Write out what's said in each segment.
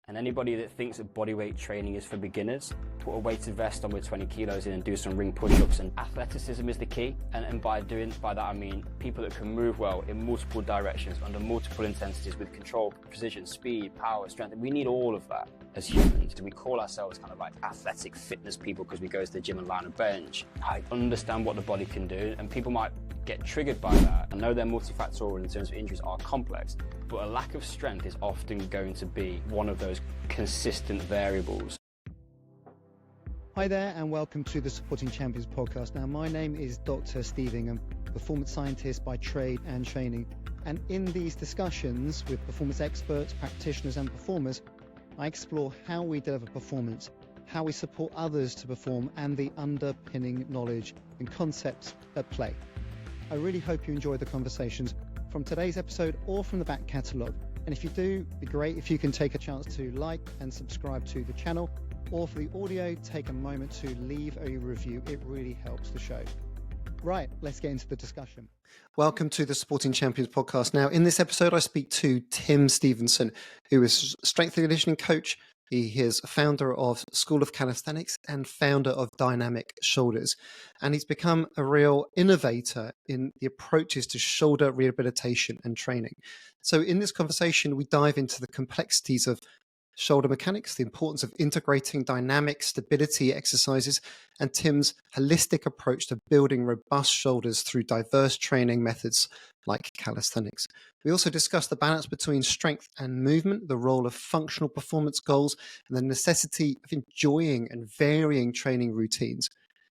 And anybody that thinks that bodyweight training is for beginners, put a weighted vest on with 20 kilos in and do some ring push-ups. And athleticism is the key. And by that I mean people that can move well in multiple directions, under multiple intensities with control, precision, speed, power, strength. We need all of that as humans. We call ourselves kind of like athletic fitness people because we go to the gym and line a bench. I understand what the body can do, and people might get triggered by that. I know they're multifactorial in terms of injuries are complex, but a lack of strength is often going to be one of those consistent variables. Hi there, and welcome to the Supporting Champions podcast. Now, my name is Dr. Steve Ingham, performance scientist by trade and training. And in these discussions with performance experts, practitioners and performers, I explore how we deliver performance, how we support others to perform, and the underpinning knowledge and concepts at play. I really hope you enjoy the conversations from today's episode or from the back catalogue. And if you do, it'd be great if you can take a chance to like and subscribe to the channel, or for the audio, take a moment to leave a review. It really helps the show. Right, let's get into the discussion. Welcome to the Supporting Champions podcast. Now, in this episode, I speak to Tim Stevenson, who is a strength and conditioning coach. He is founder of School of Calisthenics and founder of Dynamic Shoulders. And he's become a real innovator in the approaches to shoulder rehabilitation and training. So in this conversation, we dive into the complexities of shoulder mechanics, the importance of integrating dynamic stability exercises, and Tim's holistic approach to building robust shoulders through diverse training methods like calisthenics. We also discuss the balance between strength and movement, the role of functional performance goals, and the necessity of enjoying and varying training routines.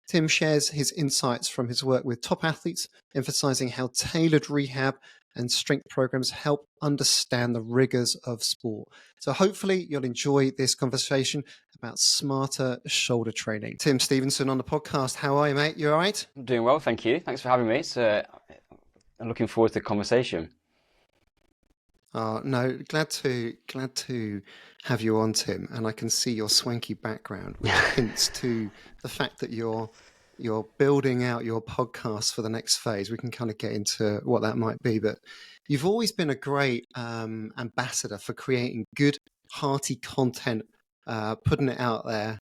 Tim shares his insights from his work with top athletes, emphasizing how tailored rehab and strength programs help understand the rigors of sport. So hopefully you'll enjoy this conversation about smarter shoulder training. Tim Stevenson on the podcast. How are you, mate? You all right? I'm doing well, thank you. Thanks for having me. I'm looking forward to the conversation. No, glad to have you on, Tim. And I can see your swanky background, which hints to the fact that you're building out your podcast for the next phase. We can kind of get into what that might be, but you've always been a great ambassador for creating good, hearty content, putting it out there.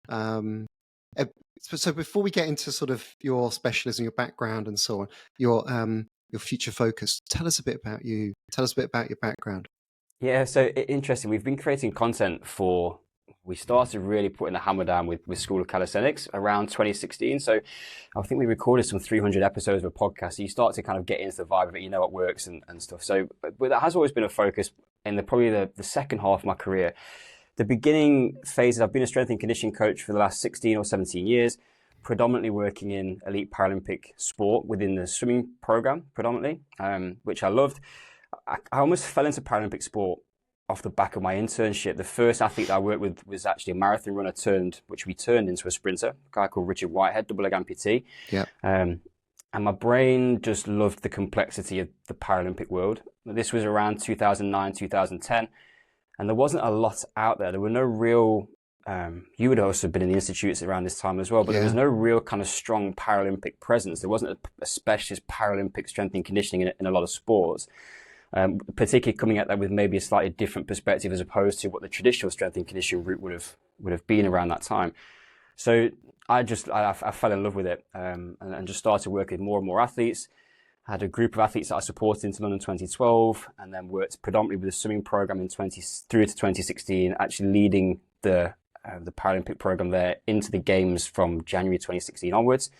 So before we get into sort of your specialism, your background and so on, your future focus, tell us a bit about you. Tell us a bit about your background. Yeah, so interesting. We've been creating content we started really putting the hammer down with School of Calisthenics around 2016. So I think we recorded some 300 episodes of a podcast. So you start to kind of get into the vibe of it, you know what works and stuff. So, but that has always been a focus in probably the second half of my career. The beginning phases, I've been a strength and conditioning coach for the last 16 or 17 years, predominantly working in elite Paralympic sport within the swimming program, predominantly, which I loved. I almost fell into Paralympic sport off the back of my internship. The first athlete I worked with was actually a marathon runner which we turned into a sprinter, a guy called Richard Whitehead, double leg amputee. Yeah. And my brain just loved the complexity of the Paralympic world. This was around 2009, 2010, and there wasn't a lot out there. There were no real, you would also have been in the institutes around this time as well, but there was no real kind of strong Paralympic presence. There wasn't a specialist Paralympic strength and conditioning in a lot of sports. Particularly coming at that with maybe a slightly different perspective as opposed to what the traditional strength and conditioning route would have been around that time. So I fell in love with it and just started working with more and more athletes. I had a group of athletes that I supported into London 2012, and then worked predominantly with the swimming program through to 2016, actually leading the Paralympic program there into the games from January 2016 onwards.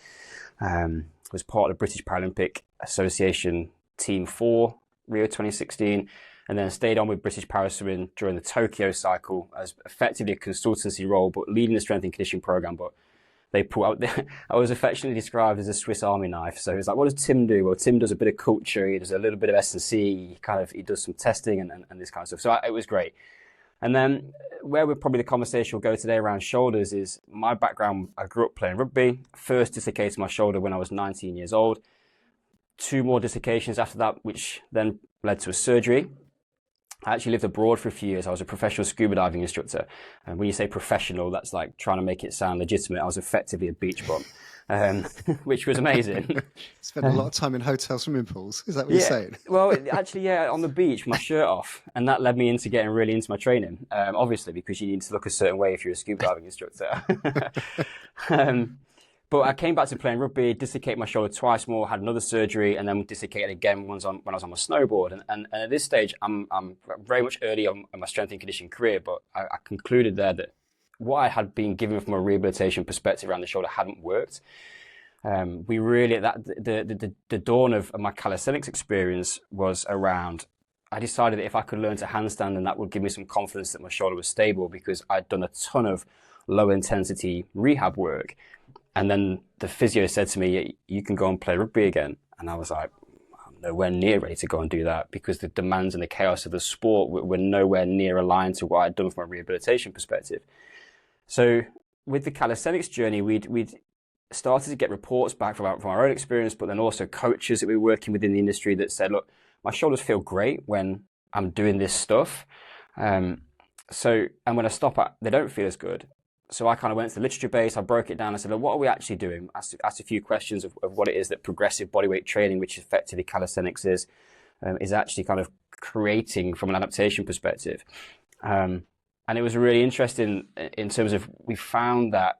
Was part of the British Paralympic Association Team 4 Rio 2016, and then stayed on with British Paraswimming during the Tokyo cycle as effectively a consultancy role, but leading the strength and conditioning program. But they put out, I was affectionately described as a Swiss Army knife. So it's like, what does Tim do? Well, Tim does a bit of culture, he does a little bit of S&C, he does some testing and this kind of stuff. So it was great. And then where probably the conversation will go today around shoulders is my background. I grew up playing rugby, first dislocated my shoulder when I was 19 years old. 2 more dislocations after that, which then led to a surgery. I actually lived abroad for a few years. I was a professional scuba diving instructor. And when you say professional, that's like trying to make it sound legitimate. I was effectively a beach bum. which was amazing. Spent a lot of time in hotel swimming pools. Is that what you're Yeah, saying? well, actually, yeah, on the beach, my shirt off, and that led me into getting really into my training. Obviously, because you need to look a certain way if you're a scuba diving instructor. um, but I came back to playing rugby, dislocated my shoulder twice more, had another surgery, and then dislocated again when I was on my snowboard. And at this stage, I'm very much early on in my strength and conditioning career, but I concluded there that what I had been given from a rehabilitation perspective around the shoulder hadn't worked. We really, the dawn of my calisthenics experience was around, I decided that if I could learn to handstand, then that would give me some confidence that my shoulder was stable, because I'd done a ton of low intensity rehab work. And then the physio said to me, you can go and play rugby again. And I was like, I'm nowhere near ready to go and do that, because the demands and the chaos of the sport were nowhere near aligned to what I'd done from a rehabilitation perspective. So with the calisthenics journey, we'd started to get reports back from our own experience, but then also coaches that we were working with in the industry that said, look, my shoulders feel great when I'm doing this stuff. And when I stop, they don't feel as good. So I kind of went to the literature base, I broke it down, I said, look, what are we actually doing? Asked a few questions of what it is that progressive bodyweight training, which effectively calisthenics is actually kind of creating from an adaptation perspective. And it was really interesting in terms of, we found that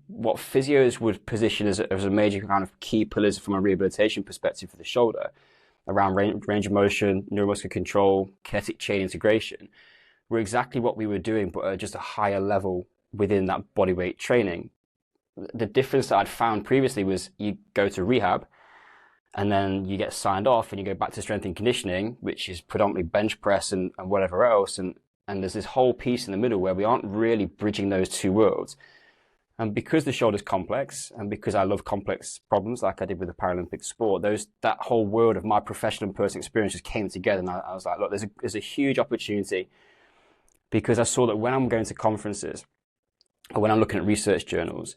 what physios would position as a major kind of key pillars from a rehabilitation perspective for the shoulder around range of motion, neuromuscular control, kinetic chain integration, were exactly what we were doing, but at just a higher level within that bodyweight training. The difference that I'd found previously was you go to rehab and then you get signed off and you go back to strength and conditioning, which is predominantly bench press and whatever else. And there's this whole piece in the middle where we aren't really bridging those two worlds. And because the shoulder's complex, and because I love complex problems like I did with the Paralympic sport, that whole world of my professional and personal experience just came together. And I was like, look, there's a huge opportunity, because I saw that when I'm going to conferences or when I'm looking at research journals,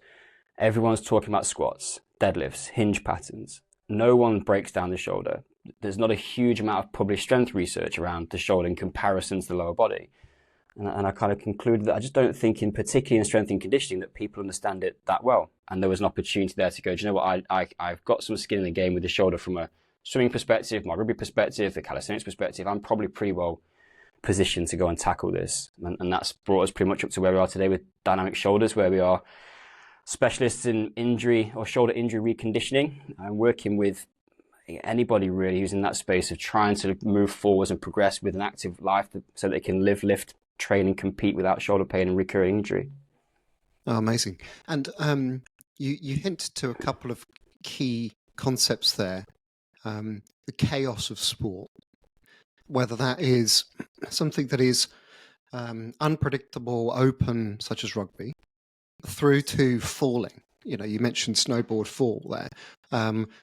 everyone's talking about squats, deadlifts, hinge patterns. No one breaks down the shoulder. There's not a huge amount of published strength research around the shoulder in comparison to the lower body. And I kind of concluded that I just don't think, particularly in strength and conditioning, that people understand it that well. And there was an opportunity there to go, do you know what, I've got some skin in the game with the shoulder from a swimming perspective, my rugby perspective, the calisthenics perspective. I'm probably pretty well positioned to go and tackle this. And that's brought us pretty much up to where we are today with Dynamic Shoulders, where we are specialists in injury or shoulder injury reconditioning, and working with anybody really who's in that space of trying to move forwards and progress with an active life so they can live, lift, train and compete without shoulder pain and recurring injury. Oh, amazing. And you hint to a couple of key concepts there. The chaos of sport, whether that is something that is unpredictable, open, such as rugby, through to falling. You know, you mentioned snowboard fall there.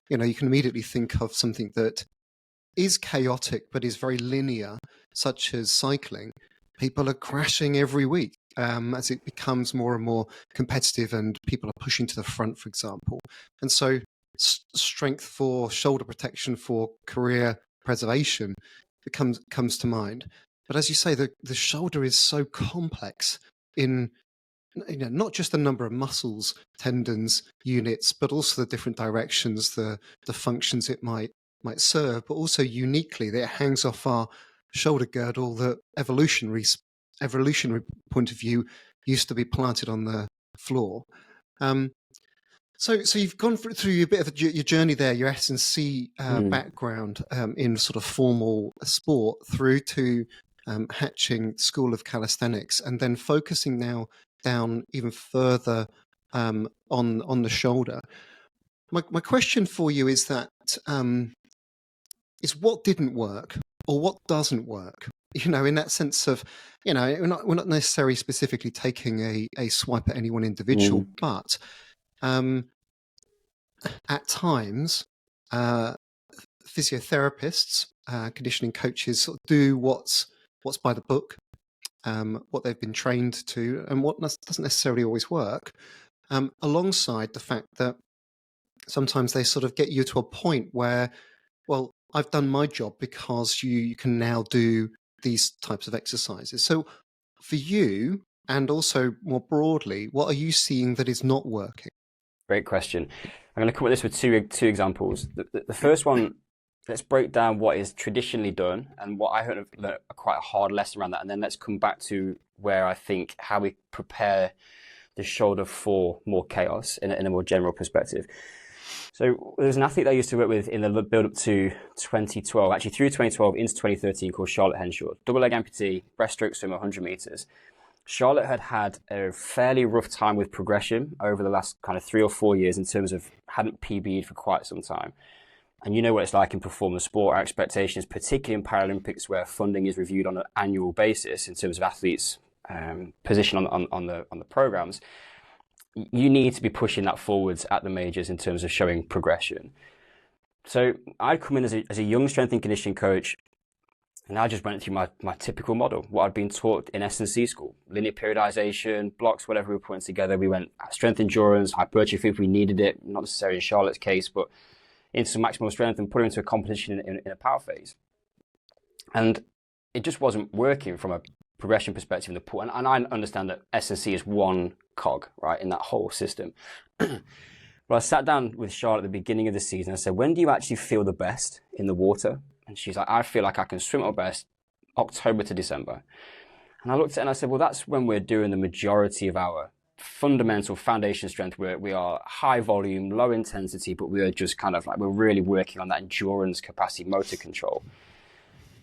You know, you can immediately think of something that is chaotic but is very linear, such as cycling. People are crashing every week as it becomes more and more competitive and people are pushing to the front, for example. And so strength for shoulder protection for career preservation comes to mind. But as you say, the shoulder is so complex in, you know, not just the number of muscles, tendons, units, but also the different directions, the functions it might serve, but also uniquely that it hangs off our shoulder girdle that evolutionary point of view used to be planted on the floor. So you've gone through a bit of your journey there, your S&C background in sort of formal sport through to Hatching School of Calisthenics, and then focusing now down even further on the shoulder. My question for you is that is what didn't work or what doesn't work? You know, in that sense of, you know, we're not necessarily specifically taking a swipe at any one individual, but at times, physiotherapists, conditioning coaches sort of do what's by the book, what they've been trained to, and what doesn't necessarily always work, alongside the fact that sometimes they sort of get you to a point where, well, I've done my job because you can now do these types of exercises. So for you, and also more broadly, what are you seeing that is not working? Great question. I'm going to come at this with two examples. The first one, let's break down what is traditionally done and what I heard a quite a hard lesson around that. And then let's come back to where I think how we prepare the shoulder for more chaos in a more general perspective. So there was an athlete I used to work with in the build up to 2012, actually through 2012 into 2013, called Charlotte Henshaw, double leg amputee, breaststroke swimmer, 100 meters. Charlotte had a fairly rough time with progression over the last kind of 3 or 4 years in terms of hadn't PB'd for quite some time. And you know what it's like in performance sport. Our expectations, particularly in Paralympics, where funding is reviewed on an annual basis in terms of athletes' position on the programs, you need to be pushing that forwards at the majors in terms of showing progression. So I'd come in as a young strength and conditioning coach, and I just went through my typical model, what I'd been taught in S&C school: linear periodization, blocks, whatever we were putting together. We went strength endurance, hypertrophy if we needed it, not necessarily in Charlotte's case, but into some maximal strength and put it into a competition in a power phase. And it just wasn't working from a progression perspective in the pool. And I understand that S&C is one cog, right, in that whole system. But I sat down with Charlotte at the beginning of the season. I said, when do you actually feel the best in the water? And she's like, I feel like I can swim at best October to December. And I looked at it and I said, well, that's when we're doing the majority of our fundamental foundation strength work. We are high volume, low intensity, but we are just kind of like, we're really working on that endurance capacity, motor control.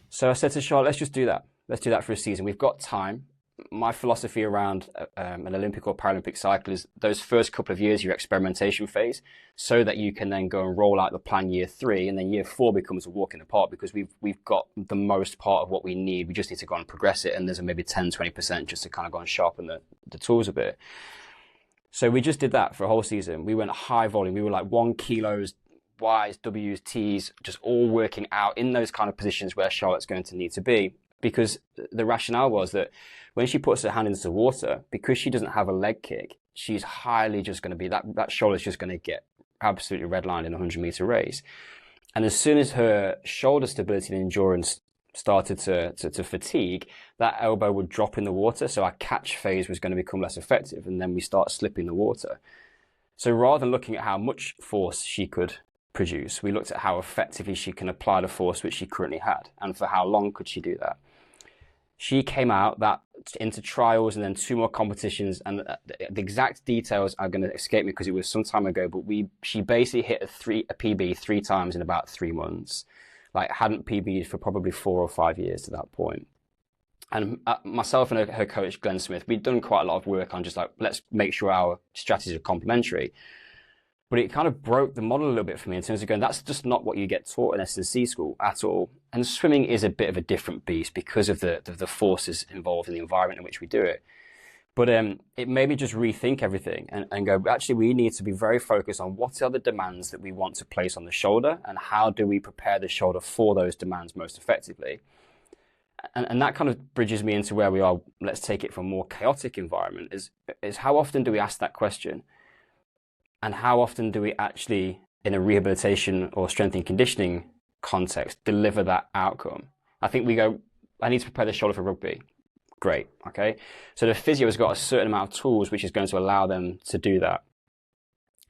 So I said to Charlotte, let's just do that. Let's do that for a season. We've got time. My philosophy around an Olympic or Paralympic cycle is those first couple of years, your experimentation phase, so that you can then go and roll out the plan year 3, and then year 4 becomes a walk in the park because we've got the most part of what we need. We just need to go and progress it, and there's a maybe 10-20% just to kind of go and sharpen the tools a bit. So we just did that for a whole season. We went high volume. We were like 1 kilos, Ys, Ws, Ts, just all working out in those kind of positions where Charlotte's going to need to be. Because the rationale was that when she puts her hand into the water, because she doesn't have a leg kick, she's highly just going to be, that shoulder's just going to get absolutely redlined in a 100-meter race. And as soon as her shoulder stability and endurance started to fatigue, that elbow would drop in the water. So our catch phase was going to become less effective. And then we start slipping the water. So rather than looking at how much force she could produce, we looked at how effectively she can apply the force which she currently had, and for how long could she do that. She came out that into trials and then 2 more competitions, and the exact details are going to escape me because it was some time ago, but she basically hit a PB 3 times in about 3 months. Like, hadn't PB'd for probably 4 or 5 years to that point. And myself and her coach, Glenn Smith, we'd done quite a lot of work on just like, let's make sure our strategies are complementary. But it kind of broke the model a little bit for me in terms of going, that's just not what you get taught in S&C school at all. And swimming is a bit of a different beast because of the forces involved in the environment in which we do it. But it made me just rethink everything and go, actually, we need to be very focused on what are the demands that we want to place on the shoulder and how do we prepare the shoulder for those demands most effectively. And that kind of bridges me into where we are. Let's take it from a more chaotic environment is how often do we ask that question? And how often do we actually, in a rehabilitation or strength and conditioning context, deliver that outcome? I think we go, I need to prepare the shoulder for rugby. Great, okay? So the physio has got a certain amount of tools which is going to allow them to do that.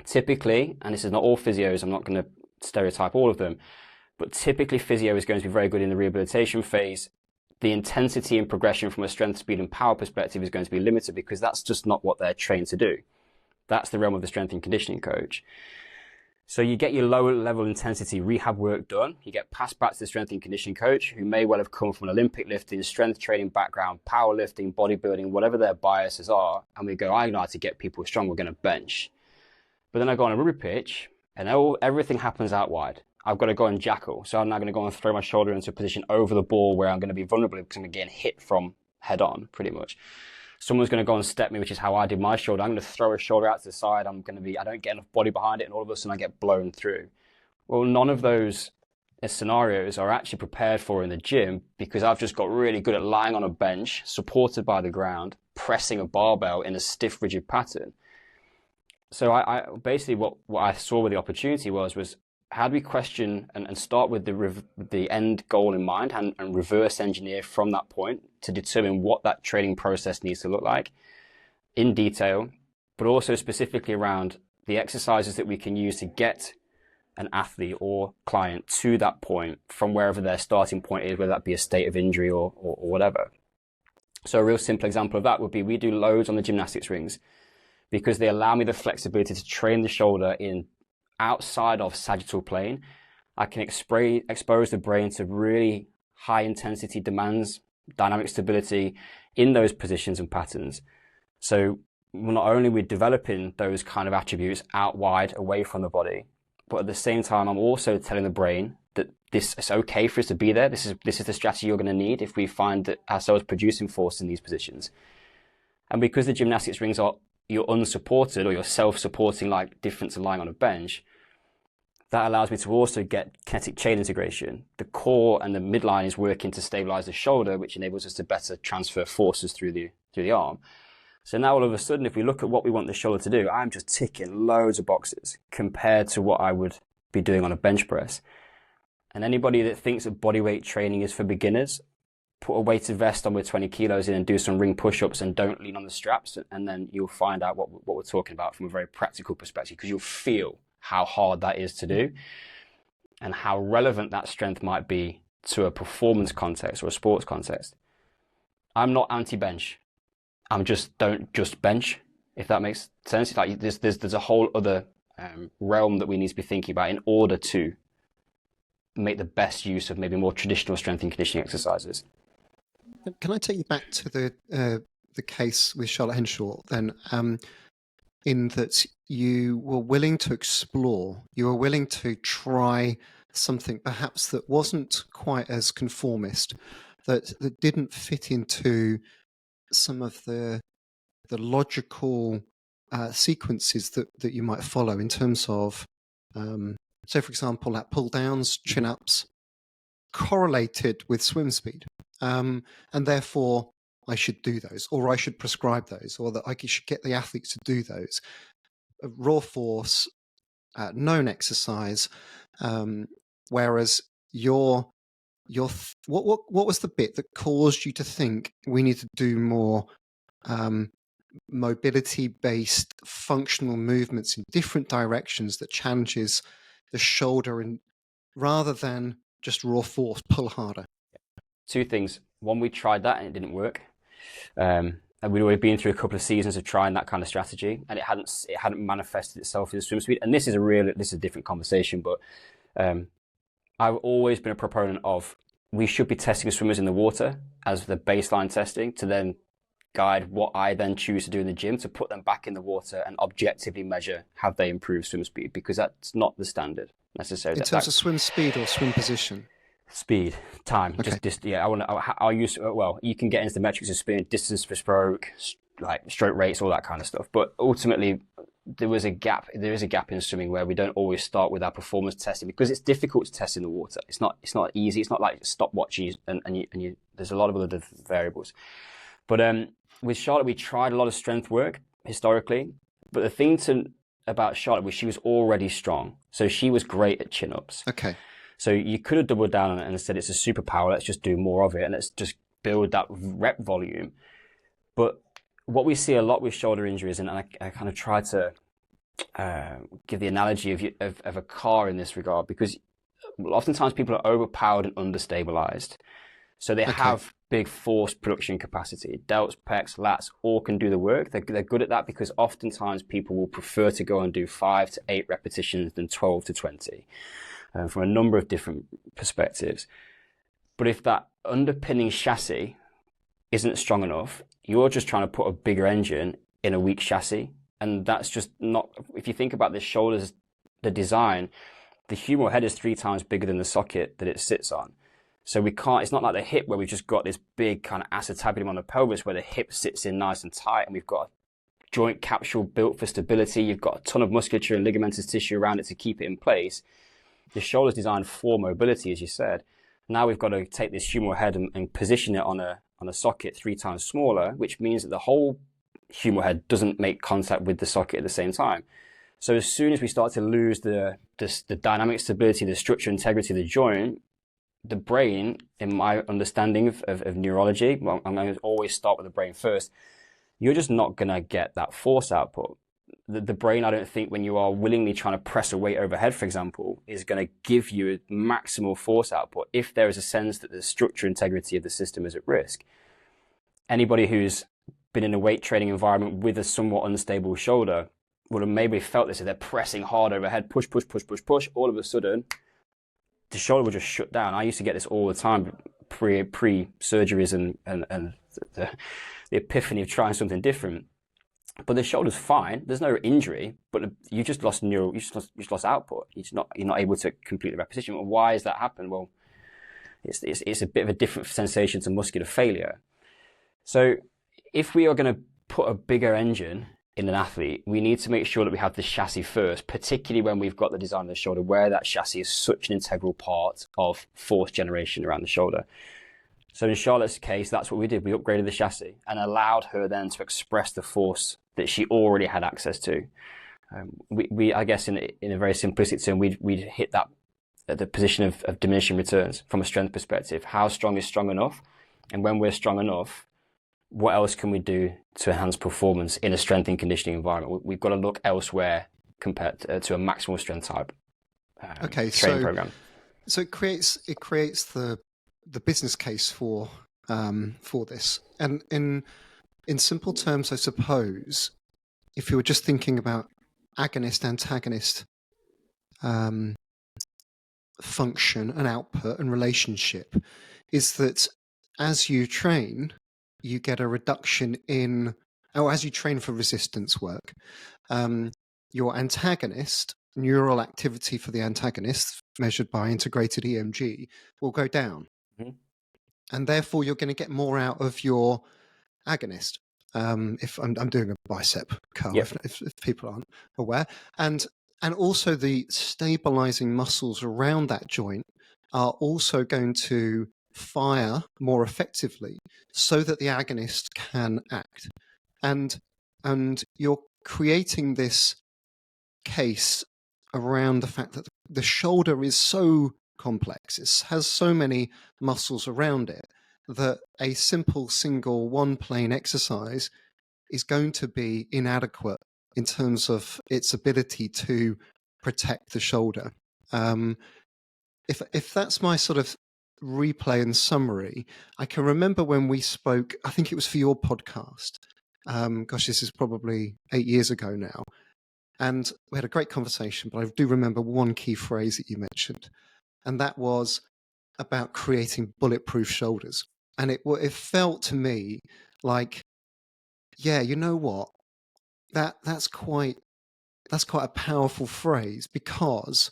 Typically, and this is not all physios, I'm not going to stereotype all of them, but typically physio is going to be very good in the rehabilitation phase. The intensity and progression from a strength, speed, and power perspective is going to be limited because that's just not what they're trained to do. That's the realm of the strength and conditioning coach. So you get your lower level intensity rehab work done. You get passed back to the strength and conditioning coach who may well have come from an Olympic lifting, strength training background, powerlifting, bodybuilding, whatever their biases are. And we go, I know how to get people strong. We're going to bench. But then I go on a rugby pitch and everything happens out wide. I've got to go and jackal. So I'm now going to go and throw my shoulder into a position over the ball where I'm going to be vulnerable because I'm getting hit from head on pretty much. Someone's going to go and step me, which is how I did my shoulder. I'm going to throw a shoulder out to the side. I don't get enough body behind it, and all of a sudden I get blown through. Well, none of those scenarios are actually prepared for in the gym because I've just got really good at lying on a bench, supported by the ground, pressing a barbell in a stiff, rigid pattern. So I basically what I saw with the opportunity was how do we question and start with the end goal in mind and reverse engineer from that point to determine what that training process needs to look like in detail, but also specifically around the exercises that we can use to get an athlete or client to that point from wherever their starting point is, whether that be a state of injury or whatever. So a real simple example of that would be we do loads on the gymnastics rings because they allow me the flexibility to train the shoulder in outside of sagittal plane. I can expose the brain to really high intensity demands, dynamic stability in those positions and patterns. So not only are we developing those kind of attributes out wide away from the body, but at the same time, I'm also telling the brain that this is okay for us to be there. This is the strategy you're going to need if we find that ourselves producing force in these positions. And because the gymnastics rings you're unsupported or you're self-supporting, like different to lying on a bench, that allows me to also get kinetic chain integration. The core and the midline is working to stabilize the shoulder, which enables us to better transfer forces through the arm. So now all of a sudden, if we look at what we want the shoulder to do, I'm just ticking loads of boxes compared to what I would be doing on a bench press. And anybody that thinks that bodyweight training is for beginners, put a weighted vest on with 20 kilos in and do some ring push-ups and don't lean on the straps. And then you'll find out what we're talking about from a very practical perspective, because you'll feel how hard that is to do and how relevant that strength might be to a performance context or a sports context. I'm not anti-bench. Don't just bench, if that makes sense. Like there's a whole other realm that we need to be thinking about in order to make the best use of maybe more traditional strength and conditioning exercises. Can I take you back to the case with Charlotte Henshaw then, in that you were willing to explore, you were willing to try something perhaps that wasn't quite as conformist, that didn't fit into some of the logical sequences that you might follow in terms of, so for example, that pull downs, chin ups, correlated with swim speed, and therefore I should do those, or I should prescribe those, or that I should get the athletes to do those. Raw force, known exercise, whereas what was the bit that caused you to think we need to do more mobility-based functional movements in different directions that challenges the shoulder, and rather than just raw force, pull harder? Two things. One, we tried that and it didn't work. And we'd already been through a couple of seasons of trying that kind of strategy, and it hadn't manifested itself in swim speed. And this is a different conversation, but I've always been a proponent of we should be testing swimmers in the water as the baseline testing to then guide what I then choose to do in the gym to put them back in the water and objectively measure have they improved swim speed, because that's not the standard necessarily. In terms of swim speed or swim position? Speed, time. Okay. I'll use, well, you can get into the metrics of speed, distance per stroke, like stroke rates, all that kind of stuff. But ultimately, there is a gap in swimming where we don't always start with our performance testing because it's difficult to test in the water. It's not easy. It's not like stopwatches and you there's a lot of other variables. But with Charlotte, we tried a lot of strength work historically. But the thing about Charlotte was she was already strong. So she was great at chin-ups. Okay. So you could have doubled down on it and said it's a superpower, let's just do more of it and let's just build that rep volume. But what we see a lot with shoulder injuries, and I kind of try to give the analogy of a car in this regard, because oftentimes people are overpowered and understabilized. So they have big force production capacity. Delts, pecs, lats, all can do the work. They're good at that because oftentimes people will prefer to go and do 5 to 8 repetitions than 12 to 20. From a number of different perspectives. But if that underpinning chassis isn't strong enough, you're just trying to put a bigger engine in a weak chassis. And that's just not, if you think about the shoulders, the design, the humeral head is 3 times bigger than the socket that it sits on. So it's not like the hip where we've just got this big kind of acetabulum on the pelvis where the hip sits in nice and tight and we've got a joint capsule built for stability. You've got a ton of musculature and ligamentous tissue around it to keep it in place. The shoulder's designed for mobility, as you said. Now we've got to take this humeral head and position it on a socket 3 times smaller, which means that the whole humeral head doesn't make contact with the socket at the same time. So as soon as we start to lose the dynamic stability, the structure integrity of the joint, the brain, in my understanding of neurology, well, I'm going to always start with the brain first, you're just not going to get that force output. the brain, I don't think, when you are willingly trying to press a weight overhead, for example, is going to give you a maximal force output if there is a sense that the structure integrity of the system is at risk. Anybody who's been in a weight training environment with a somewhat unstable shoulder would have maybe felt this. If they're pressing hard overhead, push, push, push, push, push, all of a sudden, the shoulder will just shut down. I used to get this all the time pre-surgeries and the epiphany of trying something different. But the shoulder's fine. There's no injury, but you just lost output. You're not able to complete the repetition. Well, why has that happened? Well, it's a bit of a different sensation to muscular failure. So if we are going to put a bigger engine in an athlete, we need to make sure that we have the chassis first, particularly when we've got the design of the shoulder, where that chassis is such an integral part of force generation around the shoulder. So in Charlotte's case, that's what we did. We upgraded the chassis and allowed her then to express the force that she already had access to. We I guess in a very simplistic term, we'd hit that at the position of diminishing returns from a strength perspective. How strong is strong enough? And when we're strong enough, what else can we do to enhance performance in a strength and conditioning environment? We've got to look elsewhere compared to a maximal strength type training program. So it creates the business case for this. And in simple terms, I suppose, if you were just thinking about agonist-antagonist function and output and relationship, is that as you train, you get a reduction as you train for resistance work, your antagonist, neural activity for the antagonist, measured by integrated EMG, will go down. Mm-hmm. And therefore, you're going to get more out of your agonist. If I'm doing a bicep curl, yep. if people aren't aware, and also the stabilizing muscles around that joint are also going to fire more effectively, so that the agonist can act, and you're creating this case around the fact that the shoulder is so complex, it has so many muscles around it, that a simple single one plane exercise is going to be inadequate in terms of its ability to protect the shoulder. If that's my sort of replay and summary, I can remember when we spoke, I think it was for your podcast. This is probably 8 years ago now. And we had a great conversation, but I do remember one key phrase that you mentioned, and that was about creating bulletproof shoulders. And it felt to me like, yeah, you know what? That's quite a powerful phrase, because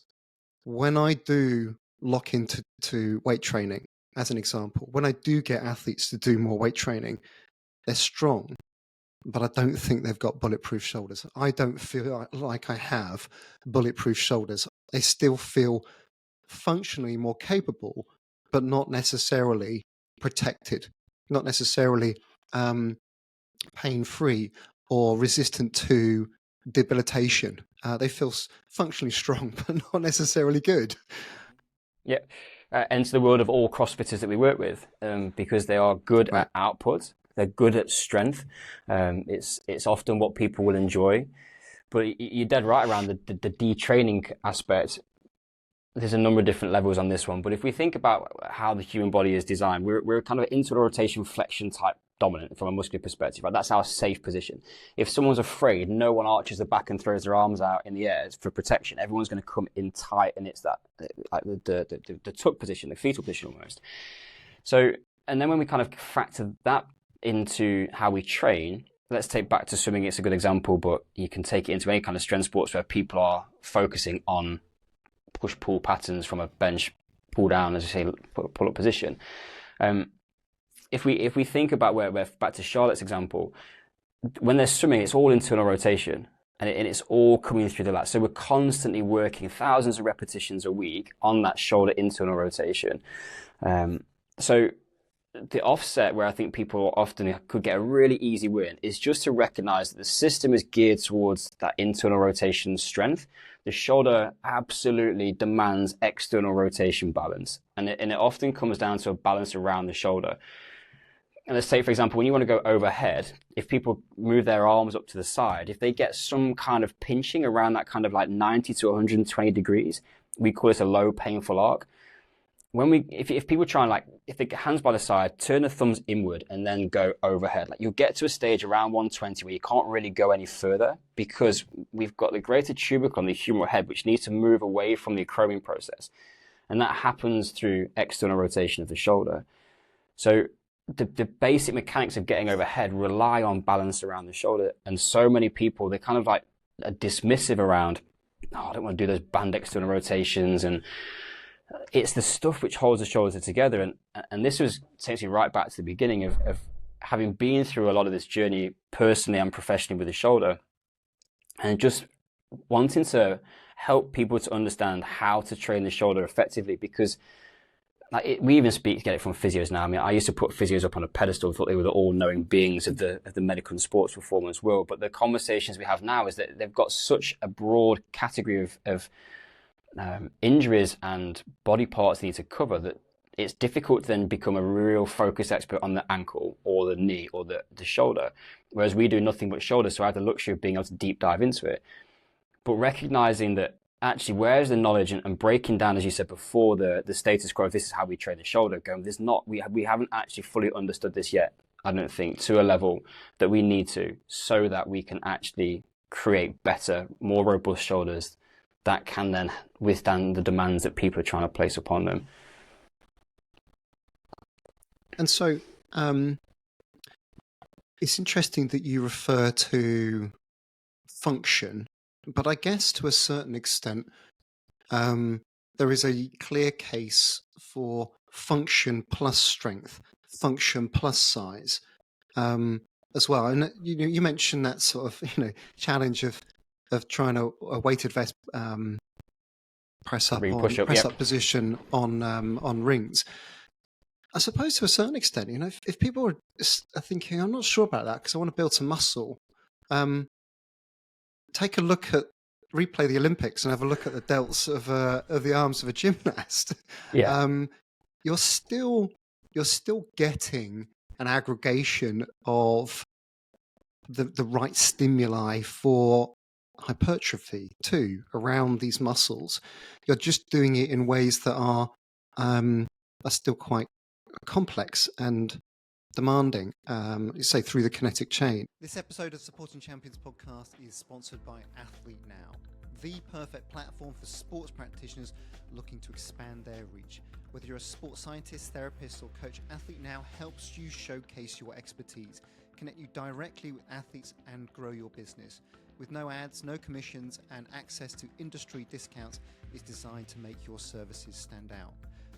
when I do lock into weight training, as an example, when I do get athletes to do more weight training, they're strong, but I don't think they've got bulletproof shoulders. I don't feel like I have bulletproof shoulders. They still feel functionally more capable, but not necessarily protected, not necessarily pain-free or resistant to debilitation. They feel functionally strong, but not necessarily good. Yeah, enter the world of all CrossFitters that we work with, because they are good at output, they're good at strength. It's often what people will enjoy, but you're dead right around the detraining aspect. There's a number of different levels on this one, but if we think about how the human body is designed, we're kind of internal rotation flexion type dominant from a muscular perspective, right? That's our safe position. If someone's afraid, no one arches the back and throws their arms out in the air for protection. Everyone's going to come in tight, and it's that like the tuck position, the fetal position almost. So, and then when we kind of factor that into how we train, let's take back to swimming. It's a good example, but you can take it into any kind of strength sports where people are focusing on push-pull patterns from a bench pull-down, as you say, pull-up position. If we think about where we're back to Charlotte's example, when they're swimming, it's all internal rotation, and it's all coming through the lat. So we're constantly working thousands of repetitions a week on that shoulder internal rotation. So the offset where I think people often could get a really easy win is just to recognize that the system is geared towards that internal rotation strength. The shoulder absolutely demands external rotation balance, and it often comes down to a balance around the shoulder. And let's say, for example, when you want to go overhead, if people move their arms up to the side, if they get some kind of pinching around that kind of like 90 to 120 degrees, we call this a low painful arc. If people try and like, if the hands by the side, turn the thumbs inward and then go overhead, like you'll get to a stage around 120 where you can't really go any further because we've got the greater tubercle on the humeral head, which needs to move away from the acromion process. And that happens through external rotation of the shoulder. So the basic mechanics of getting overhead rely on balance around the shoulder. And so many people, they're kind of like dismissive around, oh, I don't want to do those band external rotations, and it's the stuff which holds the shoulders together. And this was essentially right back to the beginning of having been through a lot of this journey personally and professionally with the shoulder, and just wanting to help people to understand how to train the shoulder effectively, because we even get it from physios now. I mean, I used to put physios up on a pedestal, thought they were the all-knowing beings of the medical and sports performance world. But the conversations we have now is that they've got such a broad category of injuries and body parts they need to cover that it's difficult to then become a real focus expert on the ankle or the knee or the shoulder. Whereas we do nothing but shoulder, so I have the luxury of being able to deep dive into it. But recognizing that actually, where's the knowledge and breaking down, as you said before, the status quo, this is how we train the shoulder, going, we haven't actually fully understood this yet, I don't think, to a level that we need to, so that we can actually create better, more robust shoulders that can then withstand the demands that people are trying to place upon them. And so it's interesting that you refer to function, but I guess to a certain extent, there is a clear case for function plus strength, function plus size, as well. And you mentioned that sort of challenge of trying a weighted vest press up position on rings. I suppose to a certain extent, if people are thinking, I'm not sure about that because I want to build some muscle, take a look at, replay the Olympics and have a look at the delts of the arms of a gymnast. Yeah. You're still getting an aggregation of the right stimuli for hypertrophy too around these muscles. You're just doing it in ways that are still quite complex and demanding, say through the kinetic chain. This episode of Supporting Champions podcast is sponsored by Athlete Now, the perfect platform for sports practitioners looking to expand their reach. Whether you're a sports scientist, therapist, or coach, Athlete Now helps you showcase your expertise, connect you directly with athletes, and grow your business. With no ads, no commissions, and access to industry discounts, is designed to make your services stand out.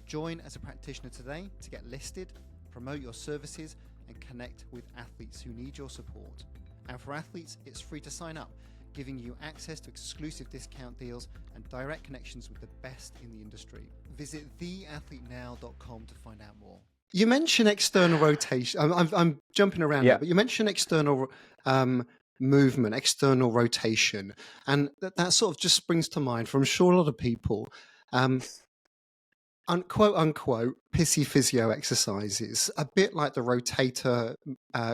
Join as a practitioner today to get listed, promote your services, and connect with athletes who need your support. And for athletes, it's free to sign up, giving you access to exclusive discount deals and direct connections with the best in the industry. Visit theathletenow.com to find out more. You mentioned external rotation. I'm jumping around here, but you mentioned external movement, external rotation, and that sort of just springs to mind for, I'm sure, a lot of people. Quote unquote pissy physio exercises, a bit like the rotator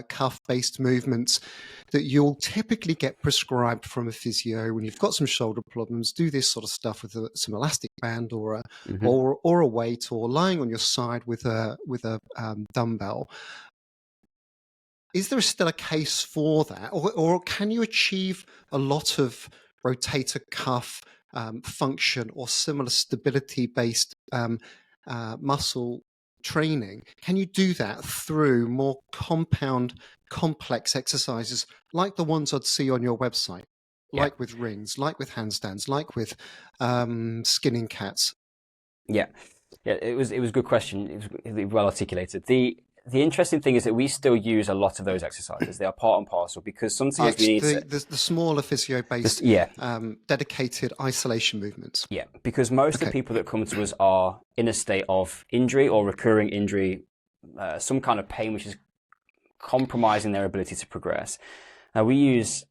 cuff based movements that you'll typically get prescribed from a physio when you've got some shoulder problems. Do this sort of stuff with some elastic band or a weight, or lying on your side with a dumbbell. Is there still a case for that, or can you achieve a lot of rotator cuff function or similar stability based muscle training? Can you do that through more complex exercises like the ones I'd see on your website, like with rings, like with handstands, like with skinning cats? It was a good question. It was well articulated. The interesting thing is that we still use a lot of those exercises. They are part and parcel, because sometimes we need the smaller physio-based, dedicated isolation movements. Yeah, because most of the people that come to us are in a state of injury or recurring injury, some kind of pain which is compromising their ability to progress. Now, we use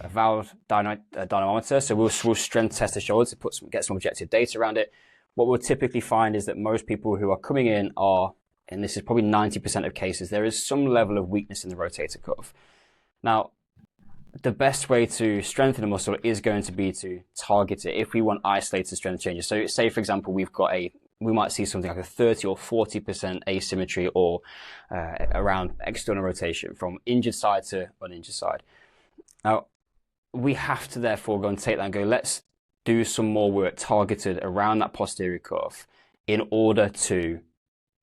a valve dynamometer, so we'll strength test the shoulder to get some objective data around it. What we'll typically find is that most people who are coming in are and this is probably 90% of cases, there is some level of weakness in the rotator cuff. Now, the best way to strengthen a muscle is going to be to target it if we want isolated strength changes. So say, for example, we might see something like a 30 or 40% asymmetry or around external rotation from injured side to uninjured side. Now, we have to therefore go and take that and go, let's do some more work targeted around that posterior cuff in order to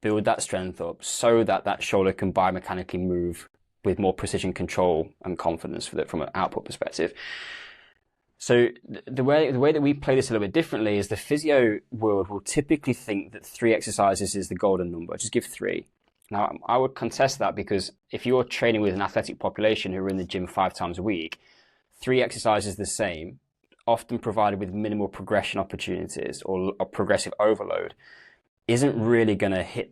build that strength up so that that shoulder can biomechanically move with more precision control and confidence from an output perspective. So the way that we play this a little bit differently is the physio world will typically think that 3 exercises is the golden number. Just give 3. Now, I would contest that, because if you're training with an athletic population who are in the gym 5 times a week, 3 exercises the same, often provided with minimal progression opportunities or a progressive overload, isn't really going to hit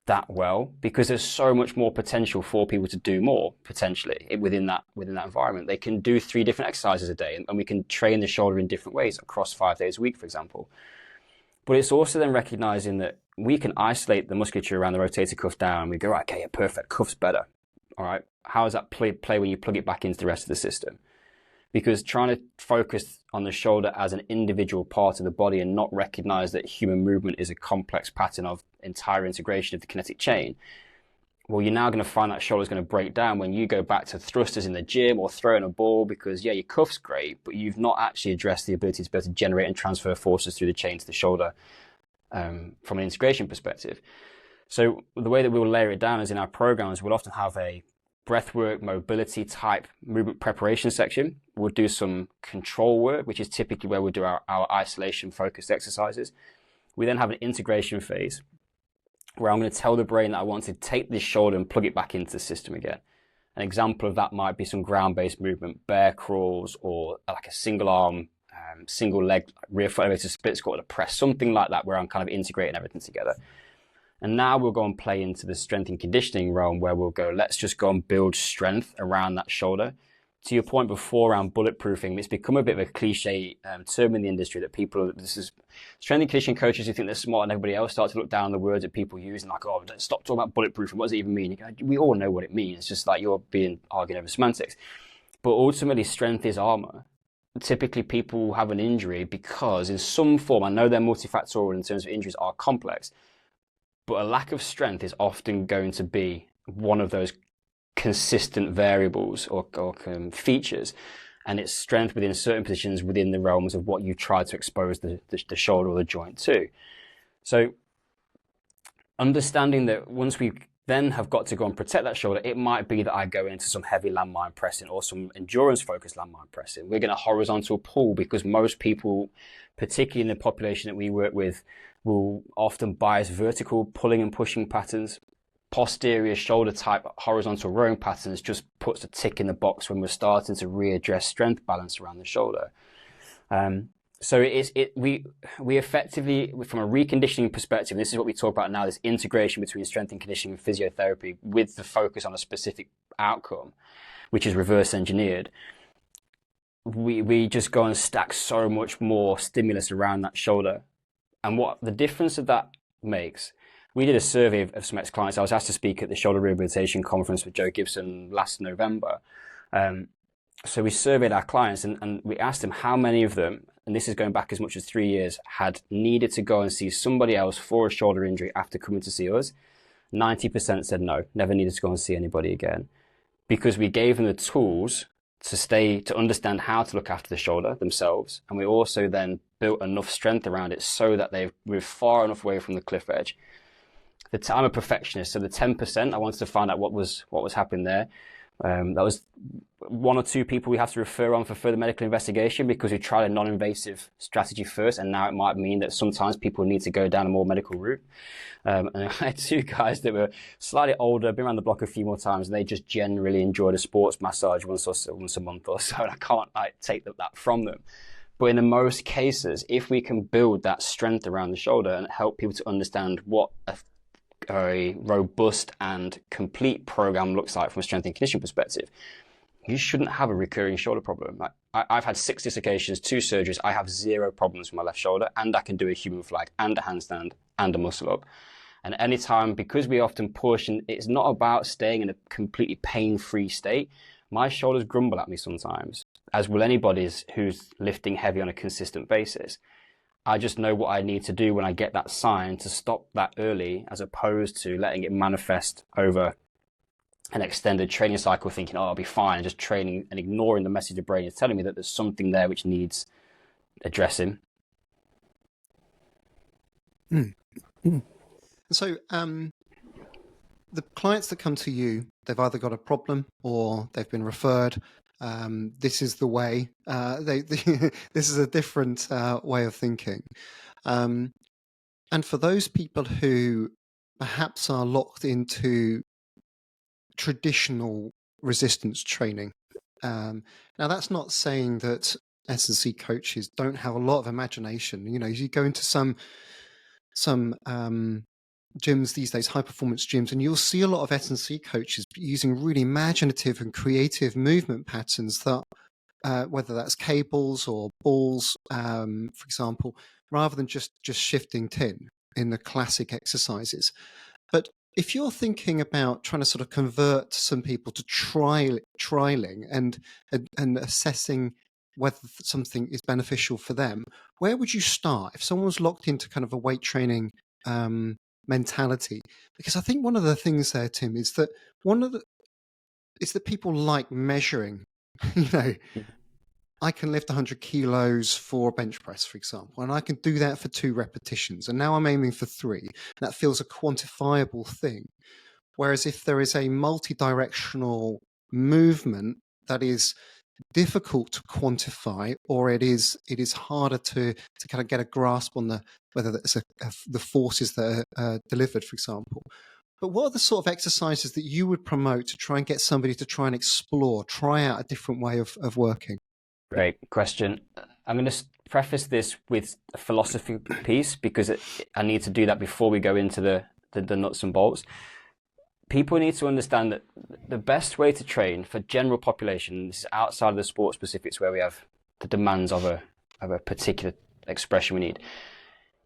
that well, because there's so much more potential for people to do more potentially within that environment. They can do 3 different exercises a day, and we can train the shoulder in different ways across 5 days a week, for example. But it's also then recognizing that we can isolate the musculature around the rotator cuff down. We go, right, okay, yeah, perfect, cuff's better. All right, how does that play when you plug it back into the rest of the system? Because trying to focus on the shoulder as an individual part of the body and not recognize that human movement is a complex pattern of entire integration of the kinetic chain, well, you're now going to find that shoulder is going to break down when you go back to thrusters in the gym or throwing a ball, because, yeah, your cuff's great, but you've not actually addressed the ability to be able to generate and transfer forces through the chain to the shoulder from an integration perspective. So the way that we'll layer it down is in our programs, we'll often have a breathwork, mobility type movement preparation section. We'll do some control work, which is typically where we'll do our isolation focused exercises. We then have an integration phase where I'm going to tell the brain that I want to take this shoulder and plug it back into the system again. An example of that might be some ground-based movement, bear crawls, or like a single arm, single leg, rear foot elevator split squat, a press, something like that, where I'm kind of integrating everything together. And now we'll go and play into the strength and conditioning realm, where we'll go, let's just go and build strength around that shoulder. To your point before around bulletproofing, it's become a bit of a cliche term in the industry that strength and conditioning coaches who think they're smart and everybody else start to look down the words that people use and like, oh, stop talking about bulletproofing. What does it even mean? We all know what it means. It's just like you're arguing over semantics. But ultimately, strength is armor. Typically, people have an injury because in some form, I know they're multifactorial in terms of injuries are complex, but a lack of strength is often going to be one of those consistent variables or features, and it's strength within certain positions within the realms of what you try to expose the shoulder or the joint to. So understanding that once we then have got to go and protect that shoulder, it might be that I go into some heavy landmine pressing or some endurance focused landmine pressing. We're going to horizontal pull, because most people, particularly in the population that we work with, will often bias vertical pulling and pushing patterns. Posterior shoulder type horizontal rowing patterns just puts a tick in the box when we're starting to readdress strength balance around the shoulder. So we effectively, from a reconditioning perspective, this is what we talk about now, this integration between strength and conditioning and physiotherapy with the focus on a specific outcome, which is reverse engineered. We just go and stack so much more stimulus around that shoulder. And what the difference of that makes, we did a survey of some ex-clients. I was asked to speak at the Shoulder Rehabilitation Conference with Joe Gibson last November. So we surveyed our clients and we asked them how many of them, and this is going back as much as 3 years, had needed to go and see somebody else for a shoulder injury after coming to see us. 90% said no, never needed to go and see anybody again, because we gave them the tools to understand how to look after the shoulder themselves. And we also then built enough strength around it so that they've moved far enough away from the cliff edge. I'm a perfectionist, so the 10%, I wanted to find out what was happening there. That was 1 or 2 people we have to refer on for further medical investigation, because we tried a non-invasive strategy first, and now it might mean that sometimes people need to go down a more medical route. And I had 2 guys that were slightly older, been around the block a few more times, and they just generally enjoyed a sports massage once a month or so, and I can't take that from them. But in the most cases, if we can build that strength around the shoulder and help people to understand what a robust and complete program looks like from a strength and conditioning perspective, you shouldn't have a recurring shoulder problem. I've had 6 dislocations, 2 surgeries. I have 0 problems with my left shoulder, and I can do a human flag and a handstand and a muscle up. And anytime, because we often push, and it's not about staying in a completely pain-free state, my shoulders grumble at me sometimes, as will anybody's who's lifting heavy on a consistent basis. I just know what I need to do when I get that sign to stop that early, as opposed to letting it manifest over an extended training cycle, thinking, oh, I'll be fine, and just training and ignoring the message the brain is telling me that there's something there which needs addressing. So the clients that come to you, they've either got a problem or they've been referred. This is the way. This is a different way of thinking. And for those people who perhaps are locked into traditional resistance training, now that's not saying that S&C coaches don't have a lot of imagination. You know, you go into some gyms these days, high performance gyms, and you'll see a lot of S&C coaches using really imaginative and creative movement patterns that, whether that's cables or balls, for example, rather than just shifting tin in the classic exercises. But if you're thinking about trying to sort of convert some people to trialing and assessing whether something is beneficial for them, where would you start if someone was locked into kind of a weight training mentality? Because I think one of the things there, Tim, is that people like measuring. You know, I can lift 100 kilos for a bench press, for example, and I can do that for 2 repetitions, and now I'm aiming for 3. That feels a quantifiable thing. Whereas if there is a multi-directional movement that is difficult to quantify, or it is harder to kind of get a grasp on whether that's the forces that are delivered, for example. But what are the sort of exercises that you would promote to try and get somebody to try and explore, try out a different way of working? Great question. I'm going to preface this with a philosophy piece, because I need to do that before we go into the nuts and bolts. People need to understand that the best way to train for general population, this is outside of the sport specifics where we have the demands of a particular expression we need.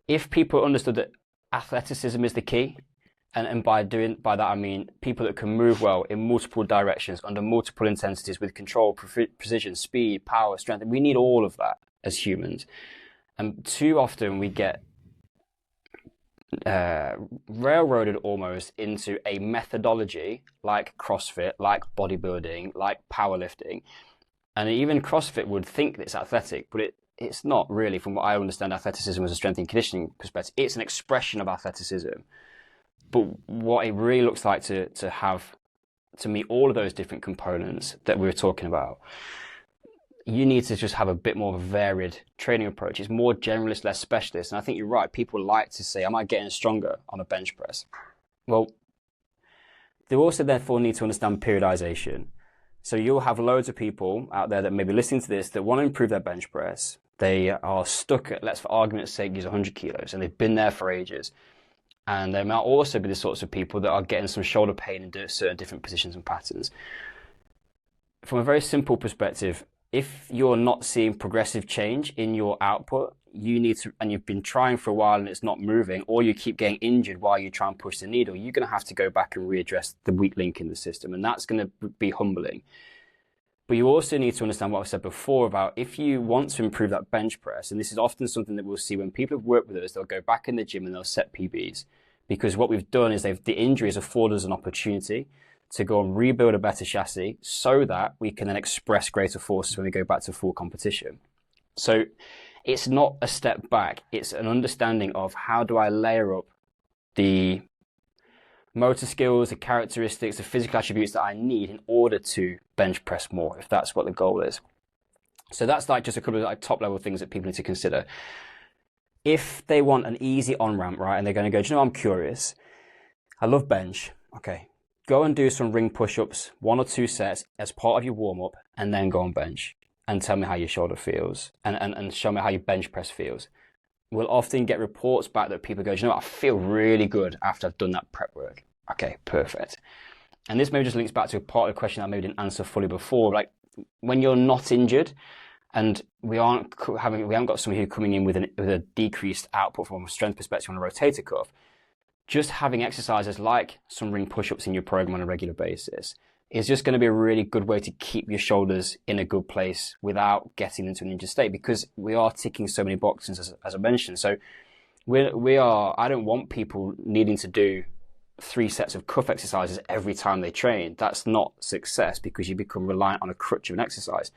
If people understood that athleticism is the key, and by that I mean people that can move well in multiple directions, under multiple intensities, with control, precision, speed, power, strength, we need all of that as humans. And too often we get railroaded almost into a methodology like CrossFit, like bodybuilding, like powerlifting, and even CrossFit would think it's athletic, but it's not really. From what I understand, athleticism as a strength and conditioning perspective, it's an expression of athleticism. But what it really looks like to meet all of those different components that we were talking about, you need to just have a bit more of a varied training approach. It's more generalist, less specialist. And I think you're right. People like to say, am I getting stronger on a bench press? Well, they also therefore need to understand periodization. So you'll have loads of people out there that may be listening to this that want to improve their bench press. They are stuck at, let's for argument's sake, use 100 kilos, and they've been there for ages. And there might also be the sorts of people that are getting some shoulder pain in certain different positions and patterns. From a very simple perspective, if you're not seeing progressive change in your output, you need to, and you've been trying for a while and it's not moving, or you keep getting injured while you try and push the needle, you're going to have to go back and readdress the weak link in the system. And that's going to be humbling. But you also need to understand what I said before about if you want to improve that bench press, and this is often something that we'll see when people have worked with us, they'll go back in the gym and they'll set PBs. Because what we've done is the injuries afford us an opportunity to go and rebuild a better chassis so that we can then express greater forces when we go back to full competition. So it's not a step back, it's an understanding of how do I layer up the motor skills, the characteristics, the physical attributes that I need in order to bench press more, if that's what the goal is. So that's like just a couple of like top level things that people need to consider. If they want an easy on-ramp, right, and they're going to go, do you know, I'm curious, I love bench, okay, go and do some ring push-ups, 1 or 2 sets as part of your warm-up, and then go on bench and tell me how your shoulder feels and show me how your bench press feels. We'll often get reports back that people go, do you know what, I feel really good after I've done that prep work. Okay, perfect. And this maybe just links back to a part of the question I maybe didn't answer fully before, like when you're not injured, and we haven't got somebody who's coming in with a decreased output from a strength perspective on a rotator cuff, just having exercises like some ring push-ups in your program on a regular basis is just going to be a really good way to keep your shoulders in a good place without getting into an injured state, because we are ticking so many boxes, as I mentioned. So I don't want people needing to do 3 sets of cuff exercises every time they train. That's not success, because you become reliant on a crutch of an exercise.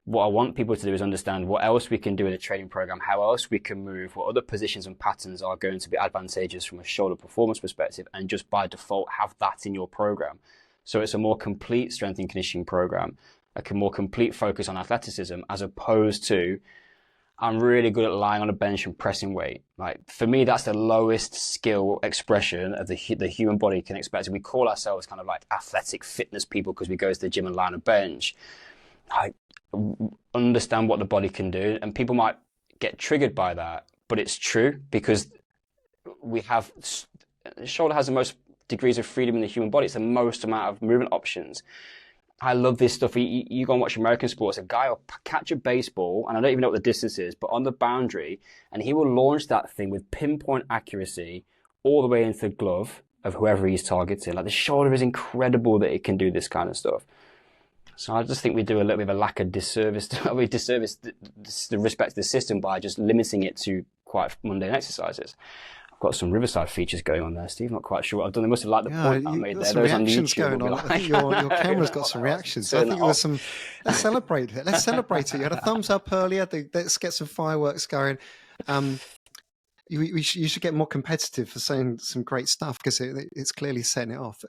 What I want people to do is understand what else we can do in a training program, how else we can move, what other positions and patterns are going to be advantageous from a shoulder performance perspective, and just by default have that in your program. So it's a more complete strength and conditioning program, a more complete focus on athleticism, as opposed to I'm really good at lying on a bench and pressing weight. Like, for me, that's the lowest skill expression of the human body can expect. And we call ourselves kind of like athletic fitness people because we go to the gym and lie on a bench. I understand what the body can do, and people might get triggered by that, but it's true, because the shoulder has the most degrees of freedom in the human body. It's the most amount of movement options. I love this stuff. You go and watch American sports, a guy will catch a baseball, and I don't even know what the distance is, but on the boundary, and he will launch that thing with pinpoint accuracy all the way into the glove of whoever he's targeting. Like, the shoulder is incredible that it can do this kind of stuff. So I just think we do a little bit of a lack of disservice. We disservice the respect to the system by just limiting it to quite mundane exercises. Got some Riverside features going on there, Steve. Not quite sure what I've done. They must have liked the point I made there. Some reactions going on. I think your camera's got some reactions. I think there was some. Let's celebrate it. Let's celebrate it. You had a thumbs up earlier. Let's get some fireworks going. You should get more competitive for saying some great stuff, because it's clearly setting it off.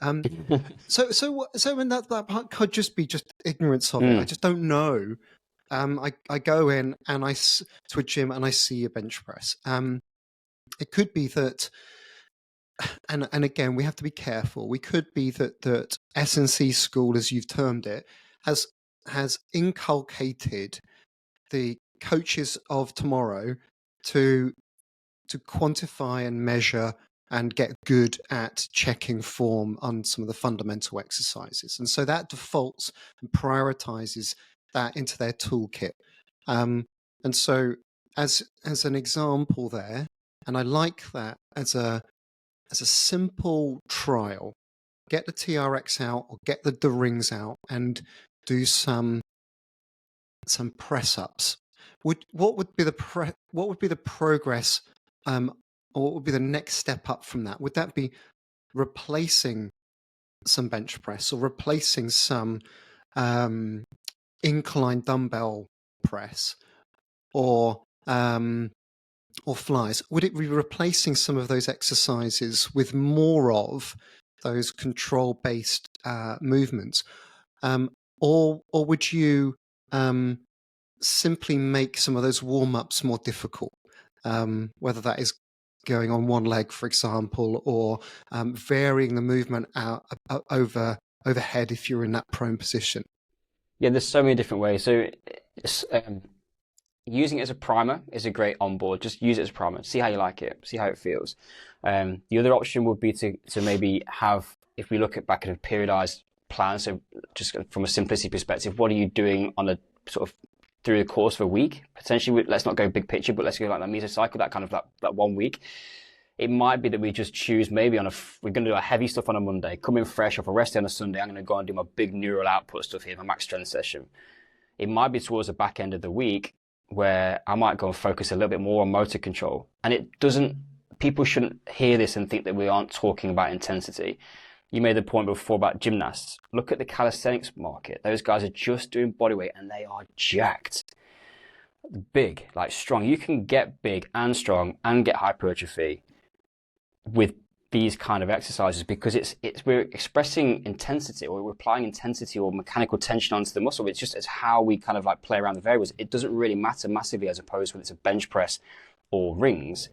So when that part could just be just ignorance of it. I just don't know. I go in and to a gym and I see a bench press. It could be that, and again, we have to be careful. We could be that S&C school, as you've termed it, has inculcated the coaches of tomorrow to quantify and measure and get good at checking form on some of the fundamental exercises, and so that defaults and prioritizes that into their toolkit. And so, as an example there. And I like that as a simple trial. Get the TRX out or get the rings out and do some press ups. What would be the progress, or what would be the next step up from that? Would that be replacing some bench press or replacing some incline dumbbell press, or flies? Would it be replacing some of those exercises with more of those control-based movements, or would you simply make some of those warm-ups more difficult? Whether that is going on one leg, for example, or varying the movement out overhead if you're in that prone position. Yeah, there's so many different ways. So using it as a primer is a great onboard. Just use it as a primer. See how you like it. See how it feels. The other option would be to maybe have, if we look back at a periodized plan, so just from a simplicity perspective, what are you doing on a sort of through the course of a week? Potentially, let's not go big picture, but let's go like that mesocycle, that kind of that 1 week. It might be that we just choose maybe we're going to do our heavy stuff on a Monday, come in fresh off a rest day on a Sunday. I'm going to go and do my big neural output stuff here, my max strength session. It might be towards the back end of the week where I might go and focus a little bit more on motor control. And people shouldn't hear this and think that we aren't talking about intensity. You made the point before about gymnasts. Look at the calisthenics market. Those guys are just doing body weight and they are jacked. Big, like strong. You can get big and strong and get hypertrophy with these kind of exercises, because we're expressing intensity, or we're applying intensity or mechanical tension onto the muscle. It's just as how we kind of like play around the variables. It doesn't really matter massively, as opposed to when it's a bench press or rings.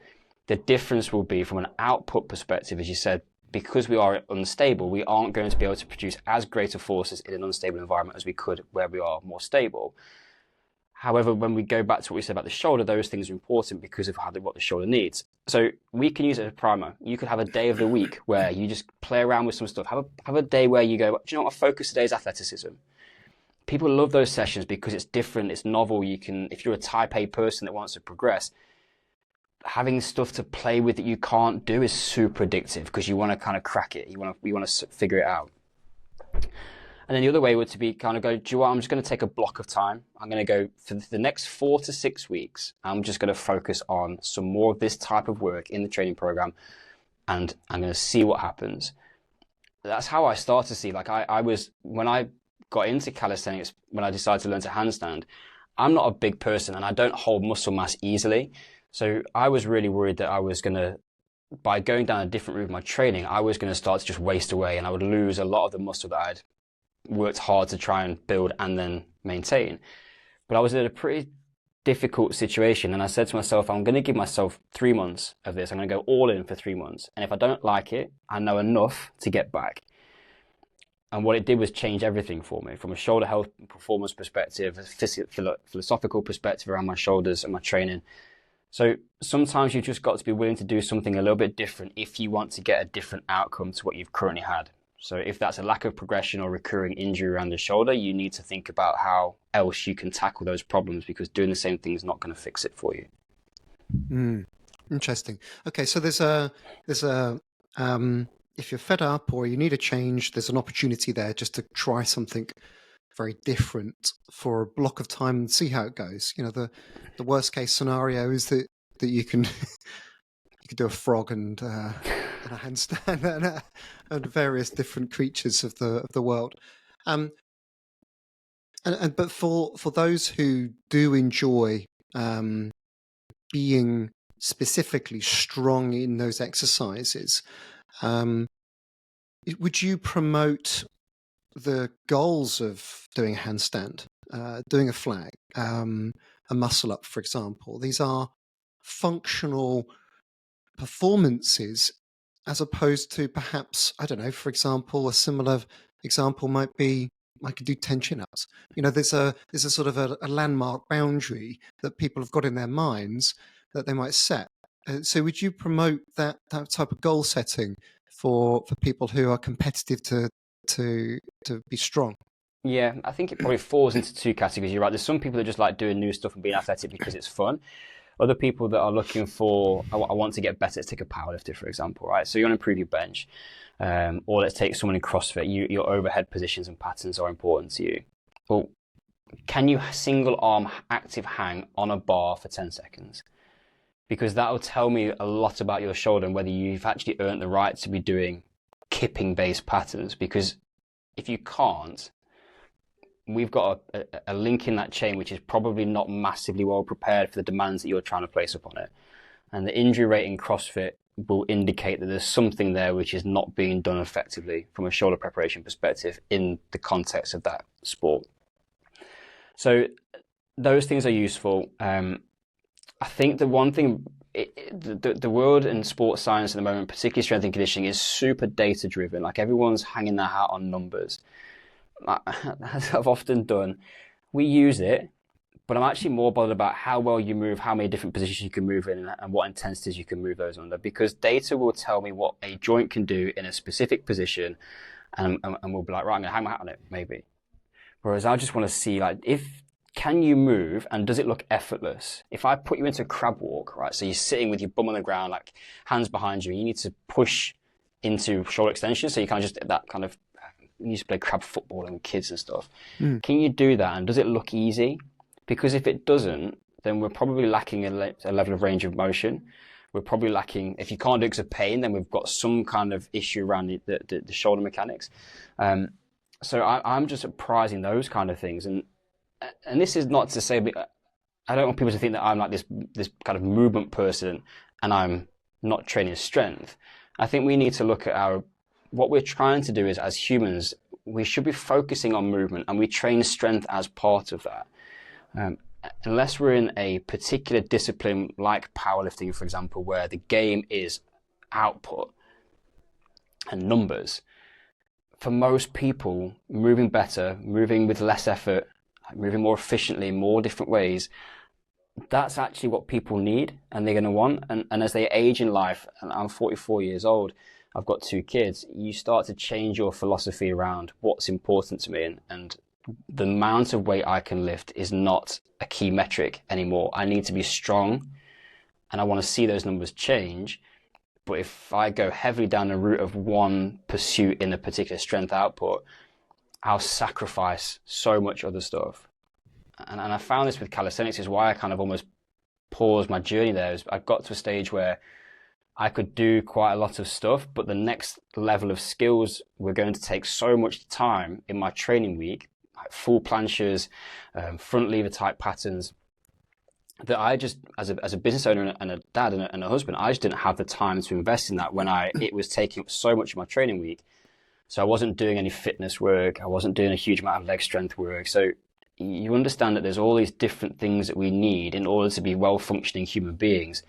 The difference will be from an output perspective, as you said, because we are unstable, we aren't going to be able to produce as greater forces in an unstable environment as we could where we are more stable. However, when we go back to what we said about the shoulder, those things are important because of what the shoulder needs. So we can use it as a primer. You could have a day of the week where you just play around with some stuff. Have a day where you go, do you know what, my focus today is athleticism. People love those sessions because it's different, it's novel. You can, if you're a type A person that wants to progress, having stuff to play with that you can't do is super addictive because you want to kind of crack it. You want to figure it out. And then the other way would to be kind of go, do you know what? I'm just going to take a block of time. I'm going to go for the next 4 to 6 weeks. I'm just going to focus on some more of this type of work in the training program, and I'm going to see what happens. That's how I started to see. Like I was, when I got into calisthenics, when I decided to learn to handstand, I'm not a big person and I don't hold muscle mass easily. So I was really worried that I was going to, by going down a different route with my training, I was going to start to just waste away and I would lose a lot of the muscle that I'd worked hard to try and build and then maintain. But I was in a pretty difficult situation, and I said to myself, I'm going to give myself 3 months of this. I'm going to go all in for 3 months, and if I don't like it, I know enough to get back. And what it did was change everything for me, from a shoulder health and performance perspective, a philosophical perspective around my shoulders and my training. So sometimes you've just got to be willing to do something a little bit different if you want to get a different outcome to what you've currently had. So if that's a lack of progression or recurring injury around the shoulder, you need to think about how else you can tackle those problems, because doing the same thing is not going to fix it for you. Interesting. Okay, so there's a if you're fed up or you need a change, there's an opportunity there just to try something very different for a block of time and see how it goes. You know, the worst case scenario is that you can you could do a frog and a handstand and various different creatures of the world. But for those who do enjoy being specifically strong in those exercises, would you promote the goals of doing a handstand, doing a flag, a muscle up, for example? These are functional performances, as opposed to perhaps, I don't know, for example, a similar example might be I could do 10 chin-ups. You know, there's a sort of a landmark boundary that people have got in their minds that they might set. So would you promote that type of goal setting for people who are competitive to be strong? Yeah, I think it probably falls into 2 categories. You're right. There's some people that just like doing new stuff and being athletic because it's fun. Other people that are looking for, I want to get better. Let's take a powerlifter, for example, right? So you want to improve your bench. Or let's take someone in CrossFit. Your overhead positions and patterns are important to you. Well, can you single arm active hang on a bar for 10 seconds? Because that will tell me a lot about your shoulder and whether you've actually earned the right to be doing kipping based patterns. Because if you can't, we've got a link in that chain which is probably not massively well prepared for the demands that you're trying to place upon it. And the injury rate in CrossFit will indicate that there's something there which is not being done effectively from a shoulder preparation perspective in the context of that sport. So those things are useful. I think the one thing, the world in sports science at the moment, particularly strength and conditioning, is super data driven. Like everyone's hanging their hat on numbers. As I've often done, we use it, but I'm actually more bothered about how well you move, how many different positions you can move in, and what intensities you can move those under, because data will tell me what a joint can do in a specific position, and we'll be like, right, I'm going to hang my hat on it, maybe. Whereas I just want to see, like, can you move, and does it look effortless? If I put you into a crab walk, right, so you're sitting with your bum on the ground, like hands behind you, and you need to push into shoulder extension, so you kind of just that kind of, we used to play crab football and kids and stuff. Can you do that, and does it look easy? Because if it doesn't, then we're probably lacking a level of range of motion. We're probably lacking, if you can't do it because of pain, then we've got some kind of issue around the shoulder mechanics. So I'm just prizing those kind of things. And this is not to say, I don't want people to think that I'm like this kind of movement person and I'm not training strength. I think we need to look at what we're trying to do is, as humans, we should be focusing on movement, and we train strength as part of that. Unless we're in a particular discipline like powerlifting, for example, where the game is output and numbers, for most people, moving better, moving with less effort, moving more efficiently, more different ways, that's actually what people need and they're going to want. And as they age in life, and I'm 44 years old, I've got 2 kids, you start to change your philosophy around what's important to me, and the amount of weight I can lift is not a key metric anymore. I need to be strong and I want to see those numbers change. But if I go heavily down the route of one pursuit in a particular strength output, I'll sacrifice so much other stuff. And I found this with calisthenics is why I kind of almost paused my journey there. Is I got to a stage where I could do quite a lot of stuff, but the next level of skills were going to take so much time in my training week, like full planches, front lever type patterns, that I just, as a business owner and a dad and a husband, I just didn't have the time to invest in that when it was taking up so much of my training week. So I wasn't doing any fitness work. I wasn't doing a huge amount of leg strength work. So you understand that there's all these different things that we need in order to be well-functioning human beings.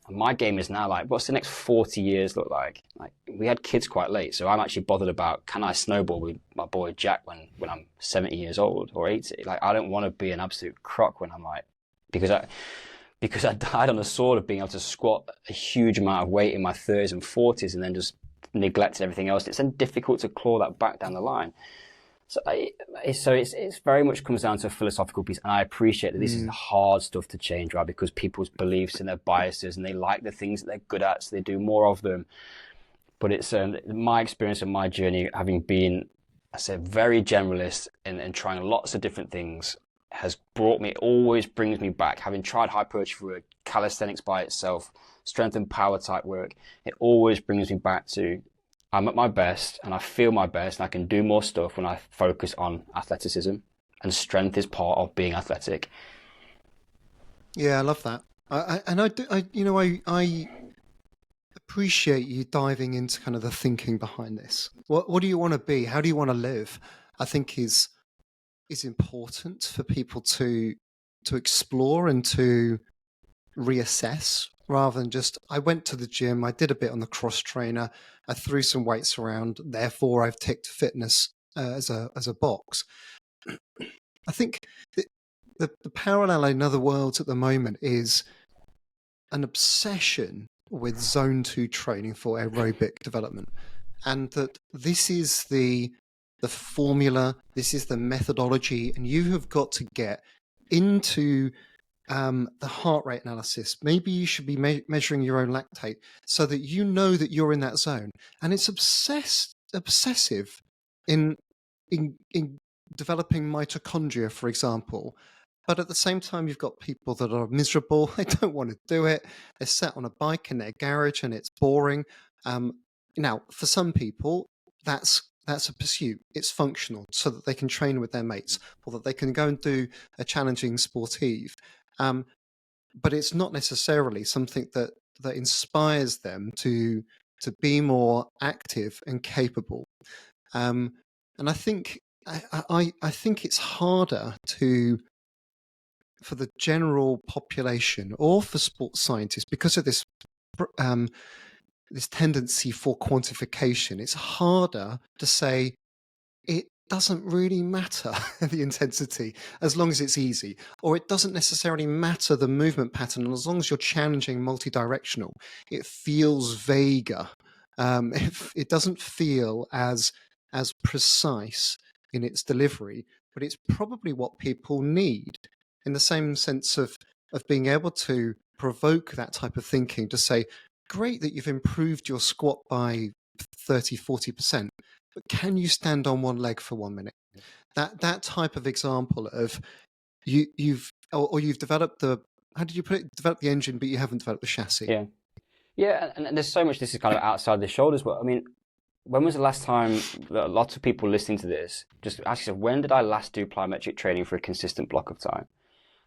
And my game is now like, what's the next 40 years look like? Like, we had kids quite late, so I'm actually bothered about, can I snowboard with my boy Jack when I'm 70 years old or 80? Like, I don't want to be an absolute crock when I'm like, because I died on the sword of being able to squat a huge amount of weight in my 30s and 40s and then just neglected everything else. It's then difficult to claw that back down the line. So it's very much comes down to a philosophical piece, and I appreciate that this is hard stuff to change, right? Because people's beliefs and their biases, and they like the things that they're good at, so they do more of them. But it's my experience and my journey, having been, I said, very generalist and trying lots of different things, has brought me, always brings me back. Having tried hypertrophy work, calisthenics by itself, strength and power type work, it always brings me back to, I'm at my best and I feel my best and I can do more stuff when I focus on athleticism, and strength is part of being athletic. Yeah, I love that. I appreciate you diving into kind of the thinking behind this. What do you want to be? How do you want to live? I think is important for people to explore and to reassess, rather than just, I went to the gym, I did a bit on the cross trainer, I threw some weights around, therefore I've ticked fitness as a box. I think the parallel in other worlds at the moment is an obsession with zone 2 training for aerobic development, and that this is the formula, this is the methodology, and you have got to get into the heart rate analysis. Maybe you should be measuring your own lactate so that you know that you're in that zone. And it's obsessive in developing mitochondria, for example. But at the same time, you've got people that are miserable. They don't want to do it. They're sat on a bike in their garage and it's boring. Now, for some people, that's a pursuit. It's functional so that they can train with their mates or that they can go and do a challenging sportive. But it's not necessarily something that inspires them to be more active and capable. And I think I think it's harder for the general population or for sports scientists, because of this tendency for quantification. It's harder to say it doesn't really matter the intensity as long as it's easy, or it doesn't necessarily matter the movement pattern as long as you're challenging multi-directional. It feels vaguer. It doesn't feel as precise in its delivery, but it's probably what people need, in the same sense of being able to provoke that type of thinking to say, great that you've improved your squat by 30-40%, but can you stand on one leg for 1 minute? That type of example of you've developed the, how did you put it, developed the engine but you haven't developed the chassis. Yeah, and there's so much, this is kind of outside the shoulders, but I mean, when was the last time that lots of people listening to this just ask yourself, when did I last do plyometric training for a consistent block of time?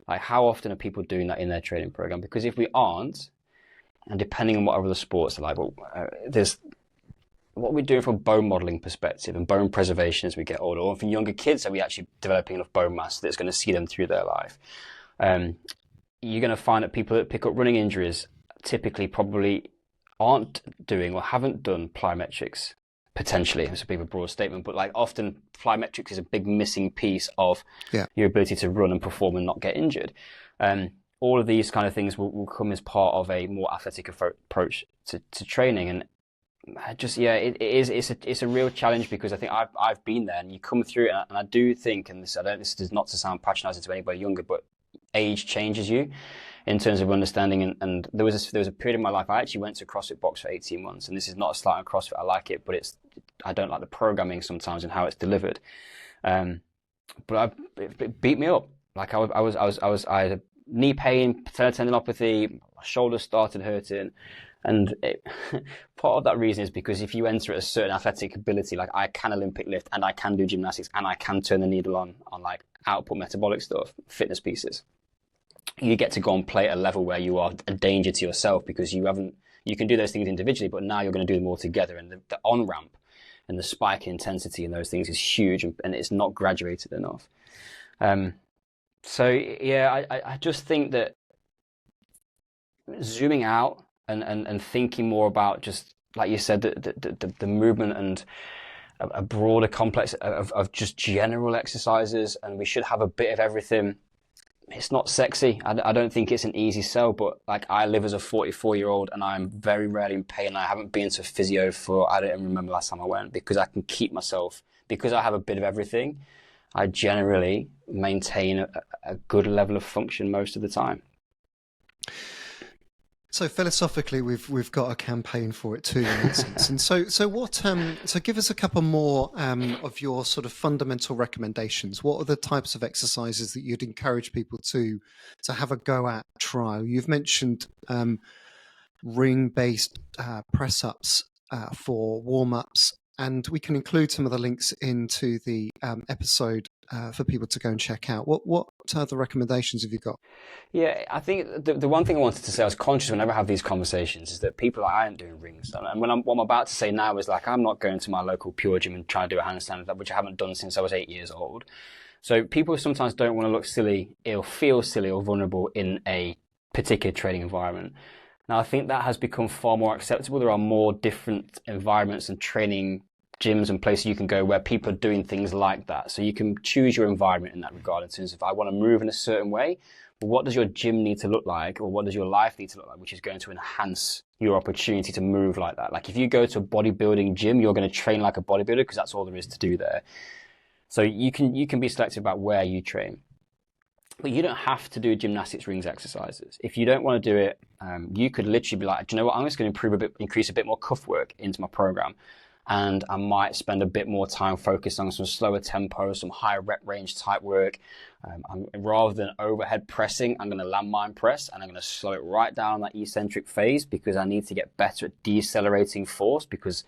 Like, how often are people doing that in their training program? Because if we aren't, and depending on what other sports are like, there's what we're doing from a bone modeling perspective and bone preservation as we get older, or for younger kids, are we actually developing enough bone mass that's going to see them through their life? You're going to find that people that pick up running injuries typically probably aren't doing or haven't done plyometrics, potentially. It's a bit of a broad statement, but like often plyometrics is a big missing piece of your ability to run and perform and not get injured. All of these kind of things will come as part of a more athletic approach to training. And it's a real challenge, because I think I've been there, and you come through it, and I do think, and this is not to sound patronizing to anybody younger, but age changes you in terms of understanding. And there was a period in my life, I actually went to CrossFit Box for 18 months. And this is not a slight on CrossFit. I like it, but I don't like the programming sometimes and how it's delivered. But it beat me up. Like I had a knee pain, patella tendinopathy, my shoulders started hurting. And part of that reason is because if you enter at a certain athletic ability, like I can Olympic lift and I can do gymnastics and I can turn the needle on like output metabolic stuff, fitness pieces, you get to go and play at a level where you are a danger to yourself because you can do those things individually, but now you're going to do them all together. And the on-ramp and the spike in intensity in those things is huge, and it's not graduated enough. So yeah, I just think that zooming out and thinking more about, just like you said, the movement and a broader complex of just general exercises, and we should have a bit of everything. It's not sexy. I don't think it's an easy sell, but like I live as a 44-year-old and I'm very rarely in pain. I haven't been to physio for, I don't even remember last time I went, because I can keep myself, because I have a bit of everything. I generally maintain a good level of function most of the time. So philosophically, we've got a campaign for it too, in that sense. And so what? So give us a couple more of your sort of fundamental recommendations. What are the types of exercises that you'd encourage people to have a go at, try? You've mentioned ring-based press-ups for warm-ups, and we can include some of the links into the episode for people to go and check out. What other recommendations have you got? Yeah, I think the one thing I wanted to say, I was conscious whenever I have these conversations, is that people are like, I ain't doing rings. And what I'm about to say now is like, I'm not going to my local Pure Gym and trying to do a handstand, which I haven't done since I was 8 years old. So people sometimes don't want to look silly, or feel silly or vulnerable in a particular training environment. Now, I think that has become far more acceptable. There are more different environments and training gyms and places you can go where people are doing things like that. So you can choose your environment in that regard, in terms of, I want to move in a certain way. But what does your gym need to look like, or what does your life need to look like, which is going to enhance your opportunity to move like that? Like if you go to a bodybuilding gym, you're going to train like a bodybuilder because that's all there is to do there. So you can be selective about where you train. But you don't have to do gymnastics rings exercises. If you don't want to do it, you could literally be like, do you know what, I'm just going to increase a bit more cuff work into my program. And I might spend a bit more time focused on some slower tempo, some higher rep range type work. Rather than overhead pressing, I'm going to landmine press, and I'm going to slow it right down that eccentric phase, because I need to get better at decelerating force. Because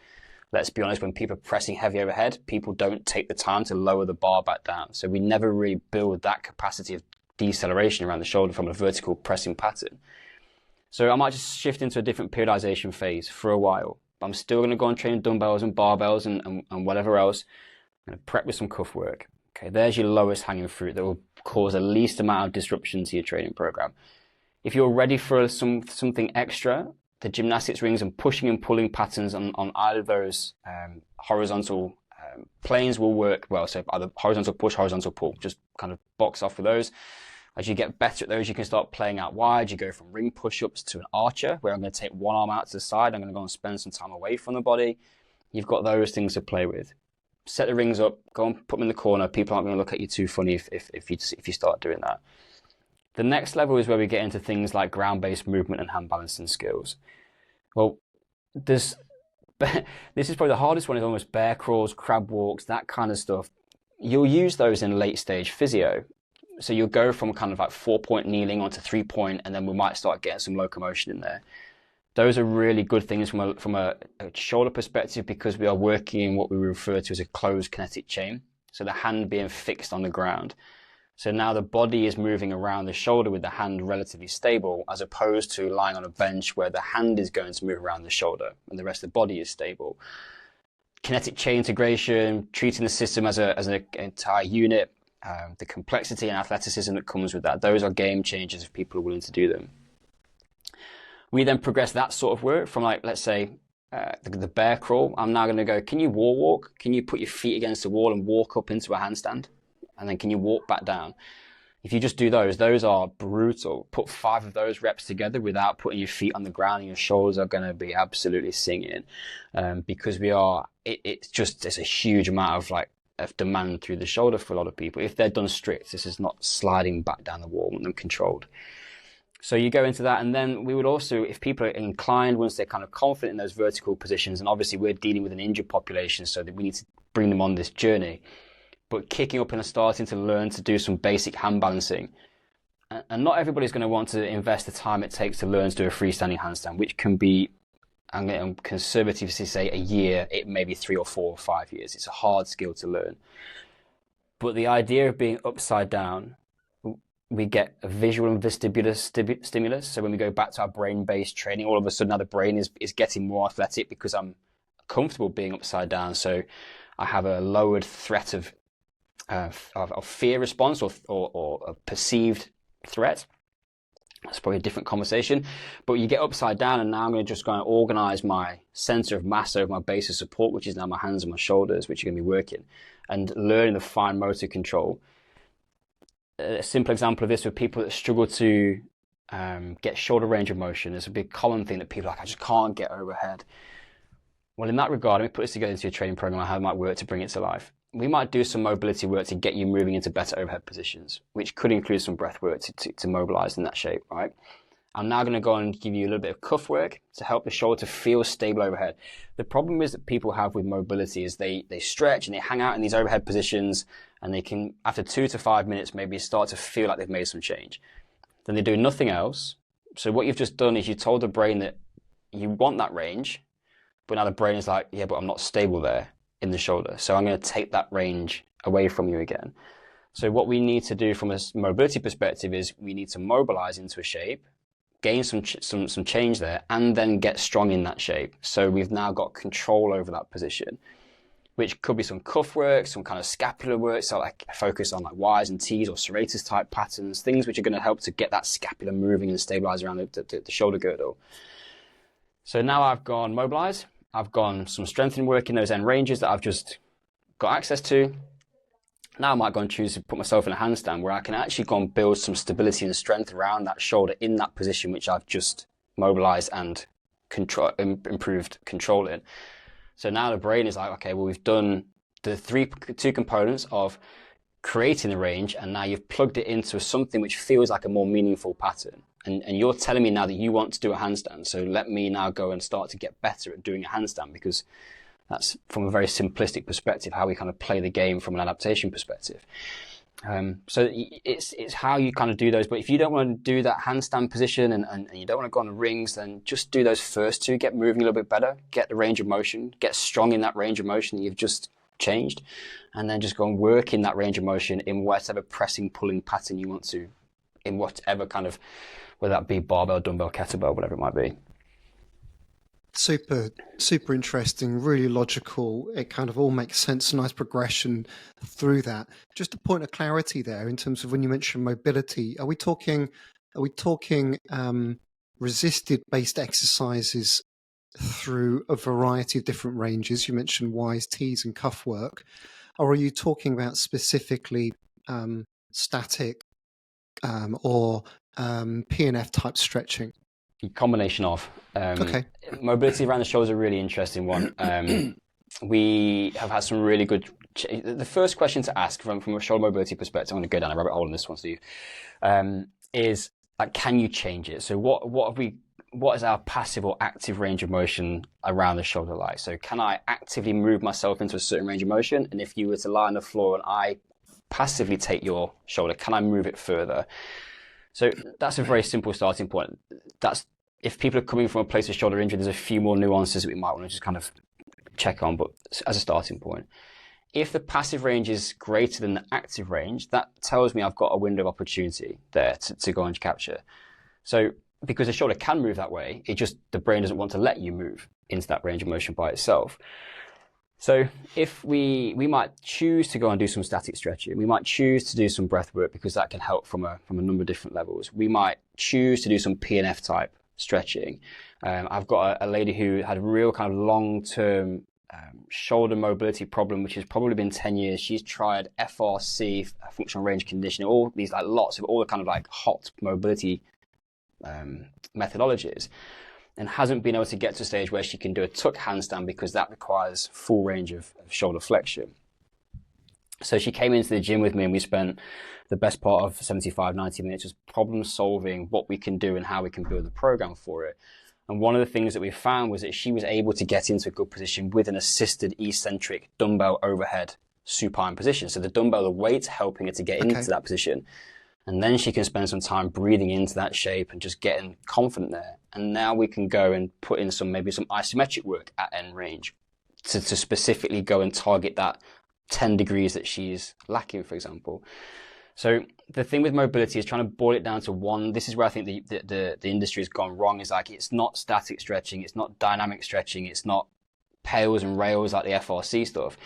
let's be honest, when people are pressing heavy overhead, people don't take the time to lower the bar back down. So we never really build that capacity of deceleration around the shoulder from a vertical pressing pattern. So I might just shift into a different periodization phase for a while. I'm still going to go and train dumbbells and barbells and whatever else. I'm going to prep with some cuff work. Okay, there's your lowest hanging fruit that will cause the least amount of disruption to your training program. If you're ready for something extra, the gymnastics rings and pushing and pulling patterns on either of those horizontal planes will work well. So either horizontal push, horizontal pull, just kind of box off with those. As you get better at those, you can start playing out wide. You go from ring push-ups to an archer, where I'm going to take one arm out to the side. I'm going to go and spend some time away from the body. You've got those things to play with. Set the rings up, go and put them in the corner. People aren't going to look at you too funny if you start doing that. The next level is where we get into things like ground-based movement and hand balancing skills. Well, this is probably the hardest one, is almost bear crawls, crab walks, that kind of stuff. You'll use those in late-stage physio. So you'll go from kind of like 4-point kneeling onto 3-point, and then we might start getting some locomotion in there. Those are really good things from a shoulder perspective, because we are working in what we refer to as a closed kinetic chain. So the hand being fixed on the ground. So now the body is moving around the shoulder with the hand relatively stable, as opposed to lying on a bench where the hand is going to move around the shoulder and the rest of the body is stable. Kinetic chain integration, treating the system as an entire unit. The complexity and athleticism that comes with that, those are game changers if people are willing to do them. We then progress that sort of work from, like, let's say, the bear crawl. I'm now going to go, can you wall walk? Can you put your feet against the wall and walk up into a handstand? And then can you walk back down? If you just do those are brutal. Put 5 of those reps together without putting your feet on the ground, and your shoulders are going to be absolutely singing, because it's a huge amount of like of demand through the shoulder for a lot of people. If they're done strict, this is not sliding back down the wall, and controlled. So you go into that, and then we would also, if people are inclined, once they're kind of confident in those vertical positions, and obviously we're dealing with an injured population, so that we need to bring them on this journey, but kicking up and starting to learn to do some basic hand balancing. And not everybody's going to want to invest the time it takes to learn to do a freestanding handstand, which can be, I'm going to conservatively say, a year. It may be 3 or 4 or 5 years. It's a hard skill to learn. But the idea of being upside down, we get a visual and vestibular stimulus. So when we go back to our brain-based training, all of a sudden now the brain is getting more athletic because I'm comfortable being upside down. So I have a lowered threat of fear response or a perceived threat. That's probably a different conversation. But you get upside down, and now I'm going to just go and organize my center of mass over my base of support, which is now my hands and my shoulders, which are going to be working, and learning the fine motor control. A simple example of this with people that struggle to get shoulder range of motion is a big common thing that people are like, I just can't get overhead. Well, in that regard, let me put this together into a training program, how it might work to bring it to life. We might do some mobility work to get you moving into better overhead positions, which could include some breath work to mobilize in that shape, right? I'm now going to go and give you a little bit of cuff work to help the shoulder to feel stable overhead. The problem is that people have with mobility is they stretch and they hang out in these overhead positions, and they can, after 2 to 5 minutes, maybe start to feel like they've made some change. Then they do nothing else. So what you've just done is you told the brain that you want that range, but now the brain is like, yeah, but I'm not stable there in the shoulder. So I'm going to take that range away from you again. So what we need to do from a mobility perspective is we need to mobilize into a shape, gain some change there, and then get strong in that shape. So we've now got control over that position, which could be some cuff work, some kind of scapular work. So like focus on like Y's and T's or serratus type patterns, things which are going to help to get that scapula moving and stabilize around the shoulder girdle. So now I've gone mobilize. I've gone some strengthening work in those end ranges that I've just got access to. Now I might go and choose to put myself in a handstand where I can actually go and build some stability and strength around that shoulder in that position which I've just mobilized and improved control in. So now the brain is like, okay, well, we've done the two components of creating the range, and now you've plugged it into something which feels like a more meaningful pattern. And you're telling me now that you want to do a handstand. So let me now go and start to get better at doing a handstand, because that's, from a very simplistic perspective, how we kind of play the game from an adaptation perspective. So it's how you kind of do those. But if you don't want to do that handstand position and you don't want to go on the rings, then just do those first two. Get moving a little bit better. Get the range of motion. Get strong in that range of motion that you've just changed. And then just go and work in that range of motion in whatever pressing, pulling pattern you want to, in whatever kind of, whether that be barbell, dumbbell, kettlebell, whatever it might be. Super interesting, really logical. It kind of all makes sense, nice progression through that. Just a point of clarity there in terms of when you mention mobility, are we talking resisted based exercises through a variety of different ranges? You mentioned Y's, T's and cuff work. Or are you talking about specifically static or P&F type stretching? Combination of. Okay. Mobility around the shoulder is a really interesting one. We have had some really good. The first question to ask from a shoulder mobility perspective, I'm going to go down a rabbit hole on this one, Steve, is like, can you change it? So what is our passive or active range of motion around the shoulder like? So can I actively move myself into a certain range of motion? And if you were to lie on the floor and I passively take your shoulder, can I move it further? So that's a very simple starting point. That's, if people are coming from a place of shoulder injury, there's a few more nuances that we might want to just kind of check on, but as a starting point. If the passive range is greater than the active range, that tells me I've got a window of opportunity there to go and capture. So because the shoulder can move that way, the brain doesn't want to let you move into that range of motion by itself. So if we might choose to go and do some static stretching, we might choose to do some breath work because that can help from a number of different levels. We might choose to do some P&F type stretching. I've got a lady who had a real kind of long-term shoulder mobility problem, which has probably been 10 years. She's tried FRC, functional range conditioning, all these like lots of all the kind of like hot mobility methodologies, and hasn't been able to get to a stage where she can do a tuck handstand because that requires full range of shoulder flexion. So she came into the gym with me and we spent the best part of 75, 90 minutes just problem solving what we can do and how we can build the program for it. And one of the things that we found was that she was able to get into a good position with an assisted eccentric dumbbell overhead supine position. So the dumbbell, the weight's helping her to get into that position. And then she can spend some time breathing into that shape and just getting confident there. And now we can go and put in maybe some isometric work at end range to specifically go and target that 10 degrees that she's lacking, for example. So the thing with mobility is trying to boil it down to one. This is where I think the industry has gone wrong, is like, it's not static stretching, it's not dynamic stretching, it's not pails and rails like the FRC stuff.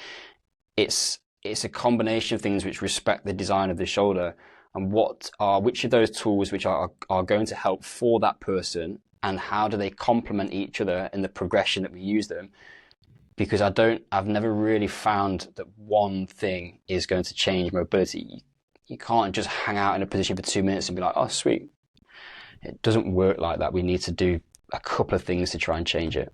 It's a combination of things which respect the design of the shoulder and which of those tools which are going to help for that person, and how do they complement each other in the progression that we use them. Because I've never really found that one thing is going to change mobility. You can't just hang out in a position for 2 minutes and be like, oh, sweet. It doesn't work like that. We need to do a couple of things to try and change it.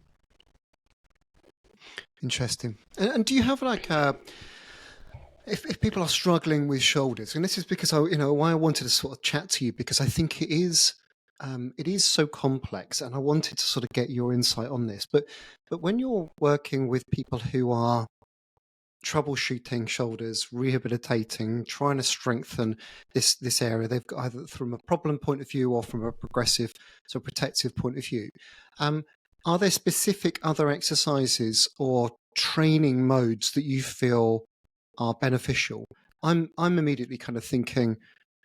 Interesting. And do you have like if people are struggling with shoulders, and this is because why I wanted to sort of chat to you, because I think it is so complex, and I wanted to sort of get your insight on this. But when you're working with people who are troubleshooting shoulders, rehabilitating, trying to strengthen this area, they've got either from a problem point of view or from a progressive, so protective point of view. Are there specific other exercises or training modes that you feel are beneficial? I'm immediately kind of thinking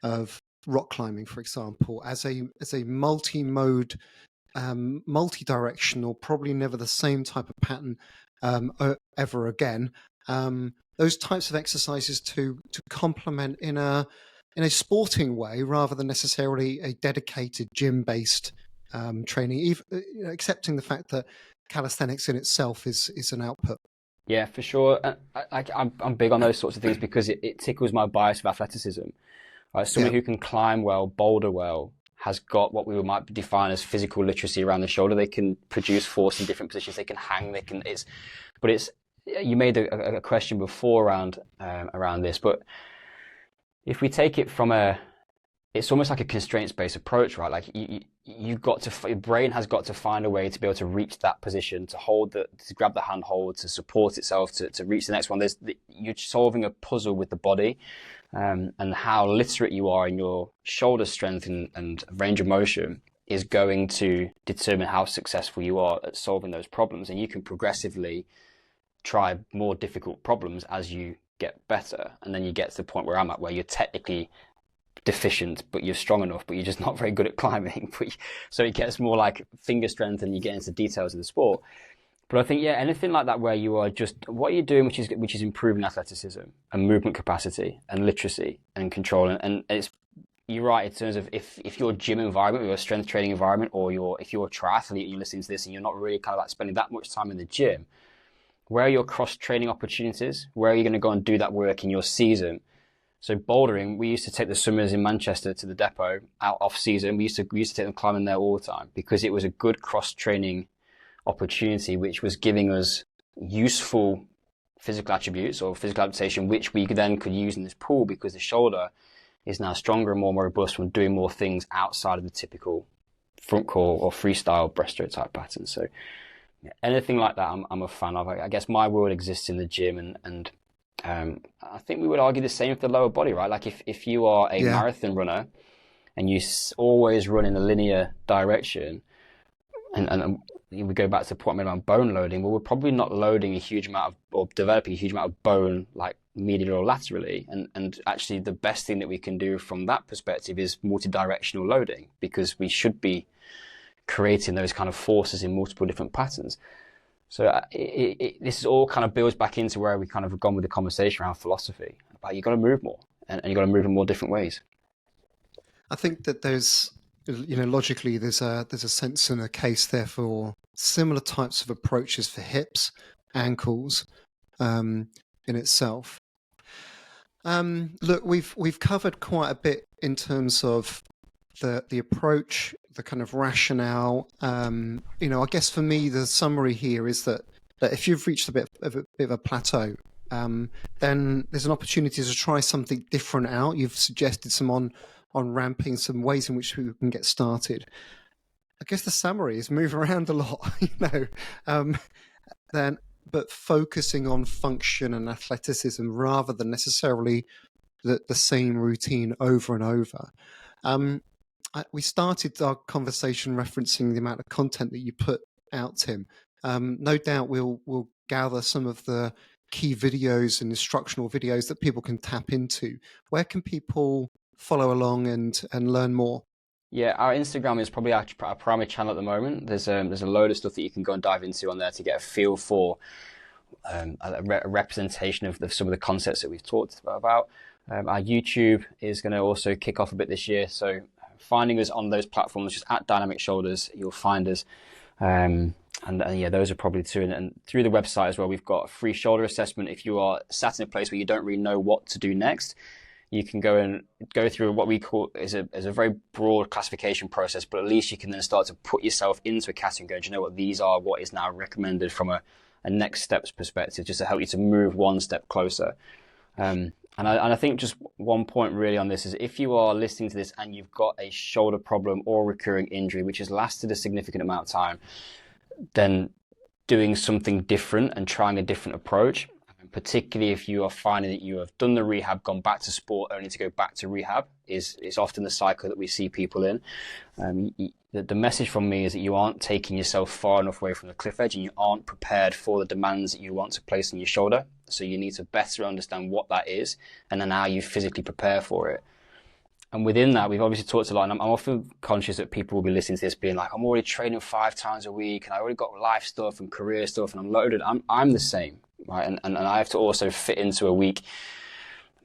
of rock climbing, for example, as a multi-mode, multi-directional, probably never the same type of pattern ever again. Those types of exercises to complement in a sporting way, rather than necessarily a dedicated gym-based training, even accepting the fact that calisthenics in itself is an output. Yeah, for sure. I'm big on those sorts of things because it tickles my bias of athleticism. Right? Someone who can climb well, boulder well, has got what we might define as physical literacy around the shoulder. They can produce force in different positions. They can hang. You made a question before around this, but if we take it from it's almost like a constraints-based approach, right? Like your brain has got to find a way to be able to reach that position, to grab the handhold, to support itself, to reach the next one. You're solving a puzzle with the body, and how literate you are in your shoulder strength and range of motion is going to determine how successful you are at solving those problems. And you can progressively try more difficult problems as you get better, and then you get to the point where I'm at, where you're technically deficient but you're strong enough, but you're just not very good at climbing. So it gets more like finger strength and you get into details of the sport. But I think anything like that where you are just what you're doing, which is improving athleticism and movement capacity and literacy and control, and you're right in terms of if your gym environment or your strength training environment, or if you're a triathlete and you're listening to this and you're not really kind of like spending that much time in the gym, where are your cross-training opportunities? Where are you going to go and do that work in your season? So bouldering, we used to take the swimmers in Manchester to the depot out off season. We used to take them climbing there all the time because it was a good cross-training opportunity, which was giving us useful physical attributes or physical adaptation, which we then could use in this pool because the shoulder is now stronger and more robust from doing more things outside of the typical front core or freestyle breaststroke type pattern. So anything like that, I'm a fan of. I guess my world exists in the gym, and I think we would argue the same for the lower body, right? Like if you are a marathon runner and you always run in a linear direction, and we go back to the point made around bone loading, well, we're probably not loading a huge amount or developing a huge amount of bone like medially or laterally. And actually the best thing that we can do from that perspective is multi-directional loading, because we should be creating those kind of forces in multiple different patterns. So this is all kind of builds back into where we kind of have gone with the conversation around philosophy. About you've got to move more, and you've got to move in more different ways. I think that there's, logically, there's a sense and a case there for similar types of approaches for hips, ankles, in itself. Look, we've covered quite a bit in terms of the approach, the kind of rationale. I guess for me, the summary here is that if you've reached a bit of a plateau, then there's an opportunity to try something different out. You've suggested some on ramping, some ways in which we can get started. I guess the summary is move around a lot, but focusing on function and athleticism rather than necessarily the same routine over and over. We started our conversation referencing the amount of content that you put out, Tim. No doubt we'll gather some of the key videos and instructional videos that people can tap into. Where can people follow along and learn more? Yeah, our Instagram is probably our primary channel at the moment. There's a load of stuff that you can go and dive into on there to get a feel for a representation of some of the concepts that we've talked about. Our YouTube is going to also kick off a bit this year, so finding us on those platforms, just at Dynamic Shoulders, you'll find us. And yeah, those are probably two. And through the website as well, we've got a free shoulder assessment. If you are sat in a place where you don't really know what to do next, you can go through what we call is a very broad classification process, but at least you can then start to put yourself into a category and go, do you know what these are, what is now recommended from a next steps perspective, just to help you to move one step closer. And I think just one point really on this is if you are listening to this and you've got a shoulder problem or recurring injury which has lasted a significant amount of time, then doing something different and trying a different approach, particularly if you are finding that you have done the rehab, gone back to sport only to go back to rehab, is often the cycle that we see people in. The message from me is that you aren't taking yourself far enough away from the cliff edge and you aren't prepared for the demands that you want to place on your shoulder. So you need to better understand what that is and then how you physically prepare for it. And within that, we've obviously talked a lot, and I'm often conscious that people will be listening to this being like, I'm already training 5 times a week and I already got life stuff and career stuff and I'm loaded. I'm the same, right? And I have to also fit into a week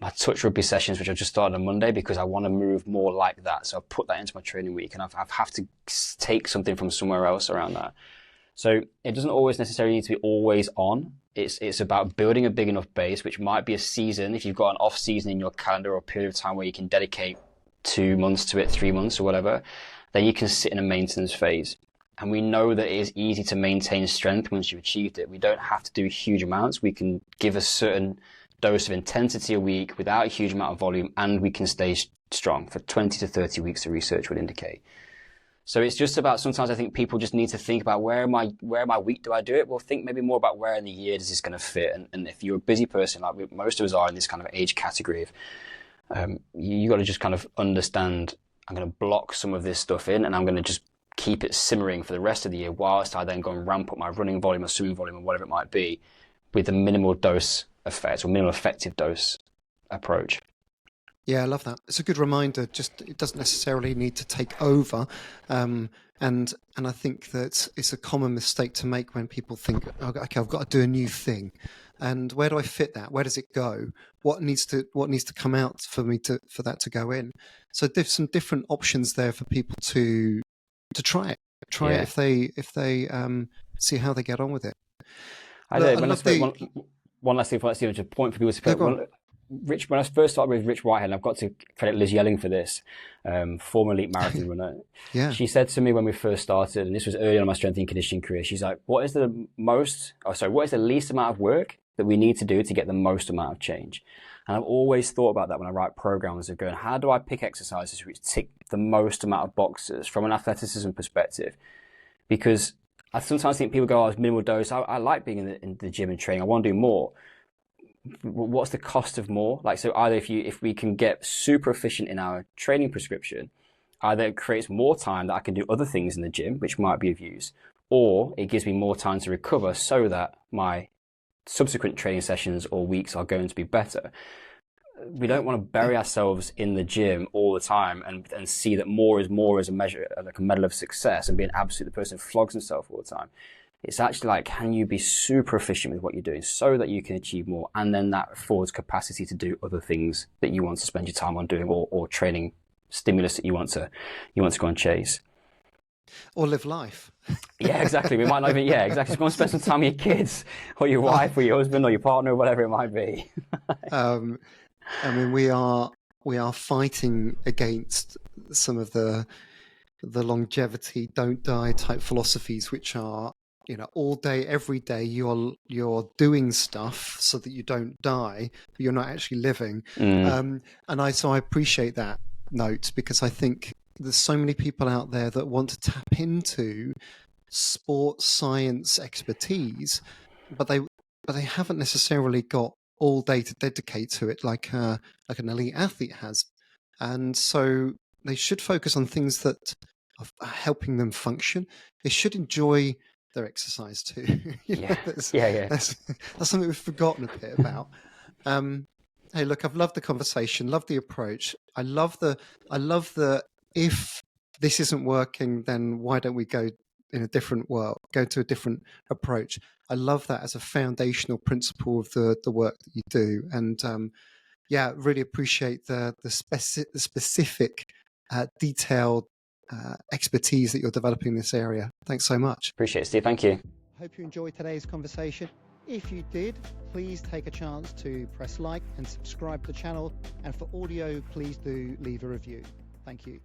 my touch rugby sessions, which I just started on Monday, because I want to move more like that. So I've put that into my training week and I've have to take something from somewhere else around that. So it doesn't always necessarily need to be always on. It's about building a big enough base, which might be a season. If you've got an off season in your calendar or a period of time where you can dedicate 2 months to it, 3 months or whatever, then you can sit in a maintenance phase. And we know that it is easy to maintain strength once you've achieved it. We don't have to do huge amounts. We can give a certain dose of intensity a week without a huge amount of volume, and we can stay strong for 20 to 30 weeks, the research would indicate. So it's just about, sometimes I think people just need to think about where am I week do I do it? Well, think maybe more about where in the year does this going to fit. And if you're a busy person, like most of us are in this kind of age category, you got to just kind of understand, I'm going to block some of this stuff in and I'm going to just keep it simmering for the rest of the year whilst I then go and ramp up my running volume or swimming volume or whatever it might be with a minimal dose effect or minimal effective dose approach. Yeah, I love that. It's a good reminder. Just it doesn't necessarily need to take over, and I think that it's a common mistake to make when people think, okay, I've got to do a new thing, and where do I fit that? Where does it go? What needs to come out for that to go in? So there's some different options there for people to try it. Try it if they see how they get on with it. One last thing, to point for people to put. Rich, when I first started with Rich Whitehead, and I've got to credit Liz Yelling for this, former elite marathon runner. Yeah. She said to me when we first started, and this was early on in my strength and conditioning career, she's like, what is the least amount of work that we need to do to get the most amount of change? And I've always thought about that when I write programs of going, how do I pick exercises which tick the most amount of boxes from an athleticism perspective? Because I sometimes think people go, it's minimal dose. I like being in the gym and training. I want to do more. What's the cost of more? Like, so either if we can get super efficient in our training prescription, either it creates more time that I can do other things in the gym, which might be of use, or it gives me more time to recover so that my subsequent training sessions or weeks are going to be better. We don't want to bury ourselves in the gym all the time and see that more is more as a measure, like a medal of success, and be an absolute person who flogs himself all the time. It's actually like, can you be super efficient with what you're doing so that you can achieve more? And then that affords capacity to do other things that you want to spend your time on doing, or training stimulus that you want to go and chase. Or live life. Yeah, exactly. We might not even, exactly. Just go and spend some time with your kids or your wife or your husband or your partner or whatever it might be. I mean, we are fighting against some of the longevity, don't die type philosophies, which are all day, every day, you're doing stuff so that you don't die, but you're not actually living. And I appreciate that note, because I think there's so many people out there that want to tap into sports science expertise, but they haven't necessarily got all day to dedicate to it like an elite athlete has. And so they should focus on things that are helping them function. They should enjoy their exercise too. That's something we've forgotten a bit about. Hey, look, I've loved the conversation, loved the approach. I love the if this isn't working, then why don't we go in a different world, go to a different approach? I love that as a foundational principle of the work that you do. And really appreciate the specific, detailed expertise that you're developing in this area. Thanks so much. Appreciate it, Steve. Thank you. Hope you enjoyed today's conversation. If you did, please take a chance to press like and subscribe to the channel. And for audio, please do leave a review. Thank you.